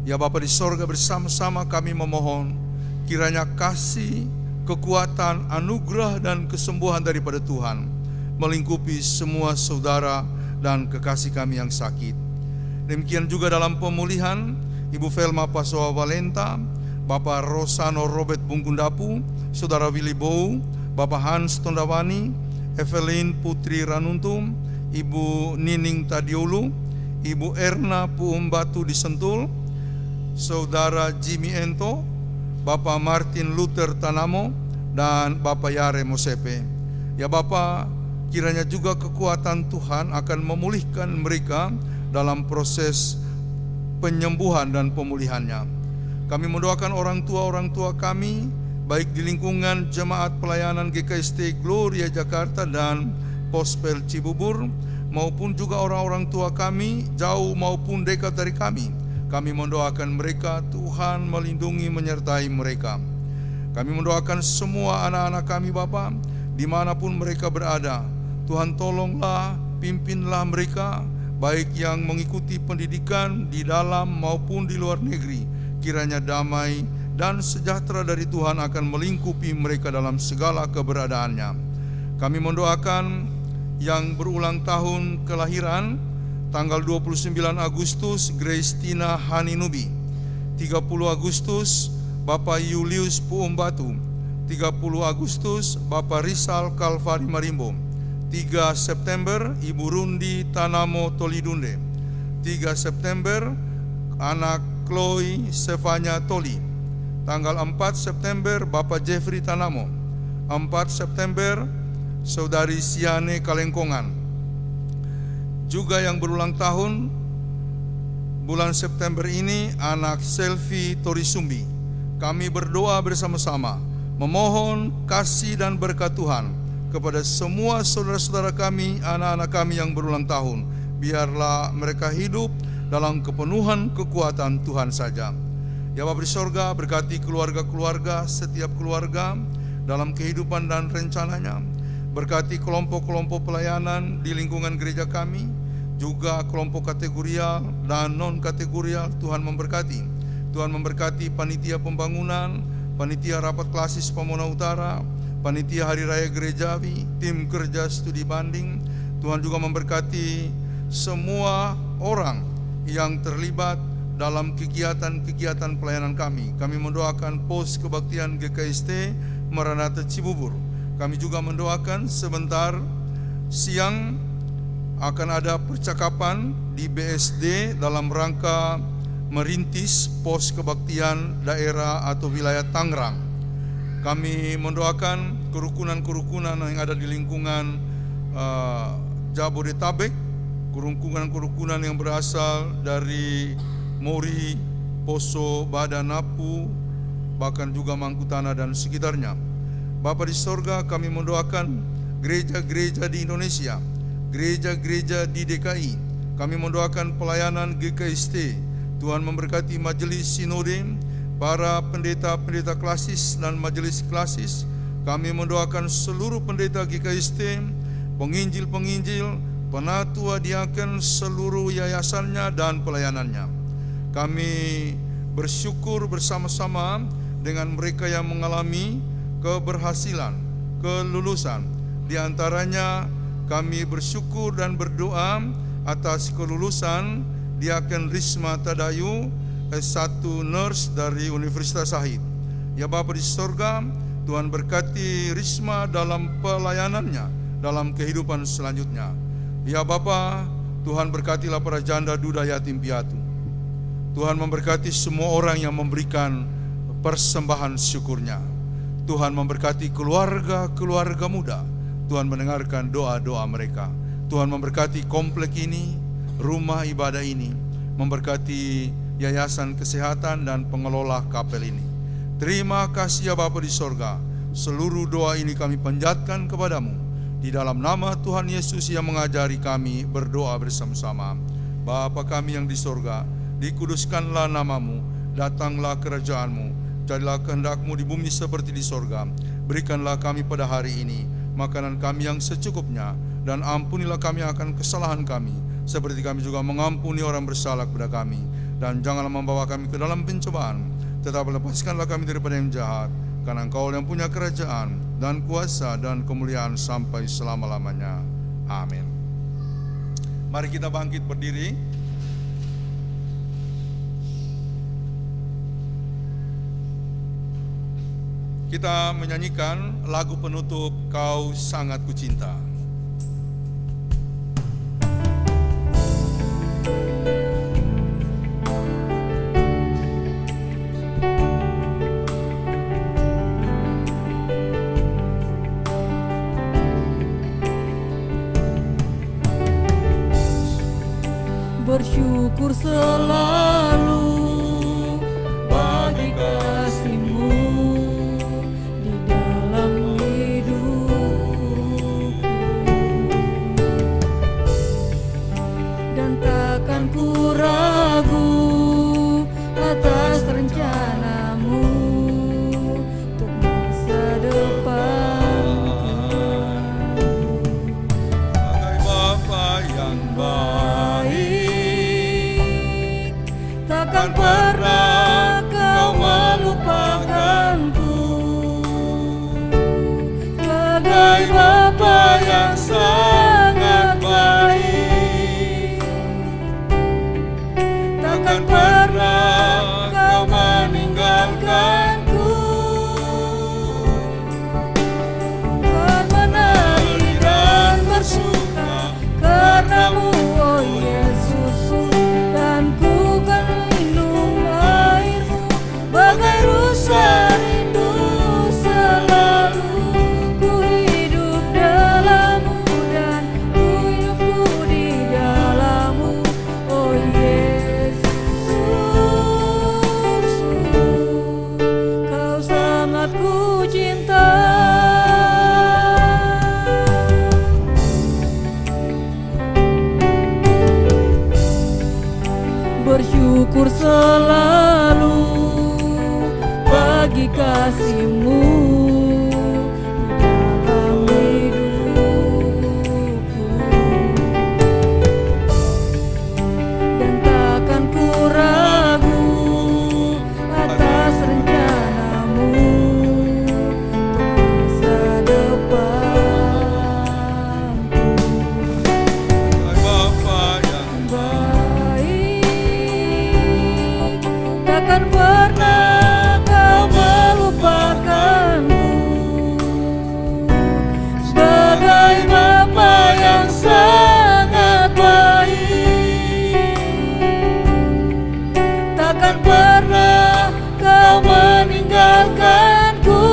Ya Bapa di sorga, bersama-sama kami memohon kiranya kasih, kekuatan, anugerah dan kesembuhan daripada Tuhan melingkupi semua saudara dan kekasih kami yang sakit. Demikian juga dalam pemulihan Ibu Velma Pasoa Valenta, Bapak Rosano Robert Bungkundapu, Saudara Willy Bow, Bapak Hans Tondawani, Evelyn Putri Ranuntum, Ibu Nining Tadiolu, Ibu Erna Puumbatu di Sentul, Saudara Jimmy Ento, Bapak Martin Luther Tanamo, dan Bapak Yare Mosepe. Ya Bapak, kiranya juga kekuatan Tuhan akan memulihkan mereka dalam proses penyembuhan dan pemulihannya. Kami mendoakan orang tua kami, baik di lingkungan Jemaat Pelayanan GKST Gloria Jakarta dan Pospel Cibubur, maupun juga orang-orang tua kami, jauh maupun dekat dari kami. Kami mendoakan mereka, Tuhan melindungi menyertai mereka. Kami mendoakan semua anak-anak kami Bapa, dimanapun mereka berada. Tuhan tolonglah, pimpinlah mereka, baik yang mengikuti pendidikan di dalam maupun di luar negeri. Kiranya damai dan sejahtera dari Tuhan akan melingkupi mereka dalam segala keberadaannya. Kami mendoakan yang berulang tahun kelahiran tanggal 29 Agustus Grace Tina Haninubi, 30 Agustus Bapak Julius Puumbatu, 30 Agustus Bapak Rizal Kalvari Marimbo, 3 September Ibu Rundi Tanamo Tolidunde, 3 September anak Chloe Stefania Toli, tanggal 4 September Bapak Jeffrey Tanamo, 4 September Saudari Siane Kalengkongan. Juga yang berulang tahun bulan September ini anak Selvi Torisumbi. Kami berdoa bersama-sama memohon kasih dan berkat Tuhan kepada semua saudara-saudara kami, anak-anak kami yang berulang tahun. Biarlah mereka hidup dalam kepenuhan kekuatan Tuhan saja. Ya Bapa di sorga, berkati keluarga-keluarga, setiap keluarga dalam kehidupan dan rencananya. Berkati kelompok-kelompok pelayanan di lingkungan gereja kami, juga kelompok kategorial dan non-kategorial. Tuhan memberkati. Tuhan memberkati panitia pembangunan, panitia rapat klasis Pomona Utara, panitia hari raya gerejawi, tim kerja studi banding. Tuhan juga memberkati semua orang yang terlibat dalam kegiatan-kegiatan pelayanan kami. Kami mendoakan pos kebaktian GKST Maranatha Cibubur. Kami juga mendoakan sebentar siang akan ada percakapan di BSD dalam rangka merintis pos kebaktian daerah atau wilayah Tangerang. Kami mendoakan kerukunan-kerukunan yang ada di lingkungan Jabodetabek, kerukunan-kerukunan yang berasal dari Mori, Poso, Badanapu, bahkan juga Mangkutana dan sekitarnya. Bapa di sorga, kami mendoakan gereja-gereja di Indonesia, gereja-gereja di DKI. Kami mendoakan pelayanan GKST. Tuhan memberkati majelis sinode, para pendeta-pendeta klasis dan majelis klasis. Kami mendoakan seluruh pendeta GKST, penginjil-penginjil, penatua diaken, seluruh yayasannya dan pelayanannya. Kami bersyukur bersama-sama dengan mereka yang mengalami keberhasilan, kelulusan. Di antaranya kami bersyukur dan berdoa atas kelulusan Diaken Risma Tadayu, S1 Nurse dari Universitas Sahid. Ya Bapa di sorga, Tuhan berkati Risma dalam pelayanannya, dalam kehidupan selanjutnya. Ya Bapa, Tuhan berkatilah para janda duda yatim piatu. Tuhan memberkati semua orang yang memberikan persembahan syukurnya. Tuhan memberkati keluarga-keluarga muda. Tuhan mendengarkan doa-doa mereka. Tuhan memberkati komplek ini, rumah ibadah ini, memberkati yayasan kesehatan dan pengelola kapel ini. Terima kasih ya Bapa di sorga. Seluruh doa ini kami panjatkan kepadamu. Di dalam nama Tuhan Yesus yang mengajari kami berdoa bersama-sama. Bapa kami yang di sorga, dikuduskanlah namamu, datanglah kerajaanmu, jadilah kehendak-Mu di bumi seperti di sorga. Berikanlah kami pada hari ini makanan kami yang secukupnya, dan ampunilah kami akan kesalahan kami, seperti kami juga mengampuni orang bersalah kepada kami. Dan janganlah membawa kami ke dalam pencobaan, tetapi lepaskanlah kami daripada yang jahat, karena Engkau yang punya kerajaan dan kuasa dan kemuliaan sampai selama-lamanya. Amin. Mari kita bangkit berdiri. Kita menyanyikan lagu penutup Kau Sangat Kucinta. Bersyukur selalu bagi kasih-Mu di dalam hidupku, dan takkan ku ragu atas rencana-Mu untuk masa depanku. Sebagai Bapa yang baik, Takkan pernah Kau melupakanku. Sebagai Bapa yang sangat baik, takkan pernah Kau meninggalkanku. Kan menari dan bersuka karena-Mu, oh Yesusku, dan ku kan minum air-Mu bagai rusa rindu. Selalu ku hidup dalam-Mu dan ku hidupku di dalam-Mu, oh Yesus. Kau sangat ku cinta. Bersyukur selalu bagi kasih-Mu di dalam hidupku, dan takkan ku ragu atas rencana-Mu untuk masa depanku. sebagai Bapa yang Baik, takkan pernah Kau melupakanku. Sebagai Bapa yang sangat baik, takkan pernah Kau meninggalkanku.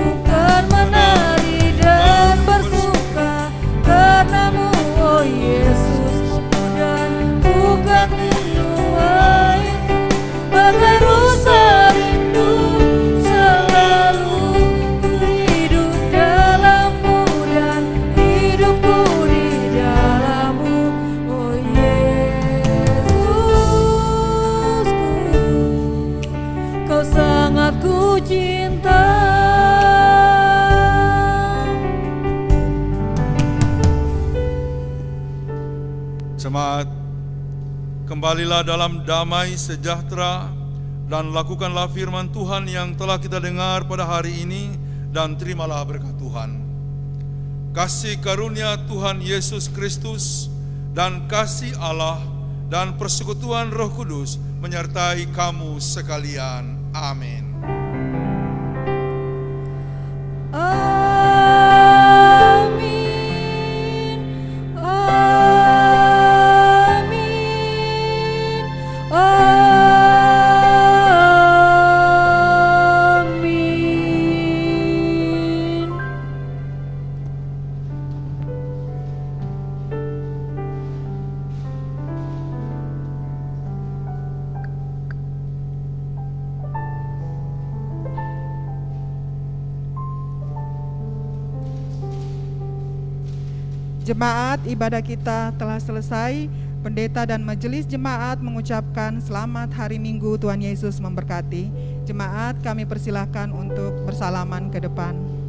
Bukan menari dan bersuka karena-Mu, oh Yesus, dan bukan minum air bagai rusa rindu. Selalu ku hidup dalam-Mu dan hidupku di dalam-Mu, oh Yesusku. Kau sangat ku cinta. Jemaat, kembalilah dalam damai sejahtera dan lakukanlah firman Tuhan yang telah kita dengar pada hari ini, dan terimalah berkat Tuhan. Kasih karunia Tuhan Yesus Kristus dan kasih Allah dan persekutuan Roh Kudus menyertai kamu sekalian. Amin. Amin. Amin. Amin. Jemaat, ibadah kita telah selesai. Pendeta dan majelis jemaat mengucapkan selamat hari Minggu, Tuhan Yesus memberkati. Jemaat kami persilahkan untuk bersalaman ke depan.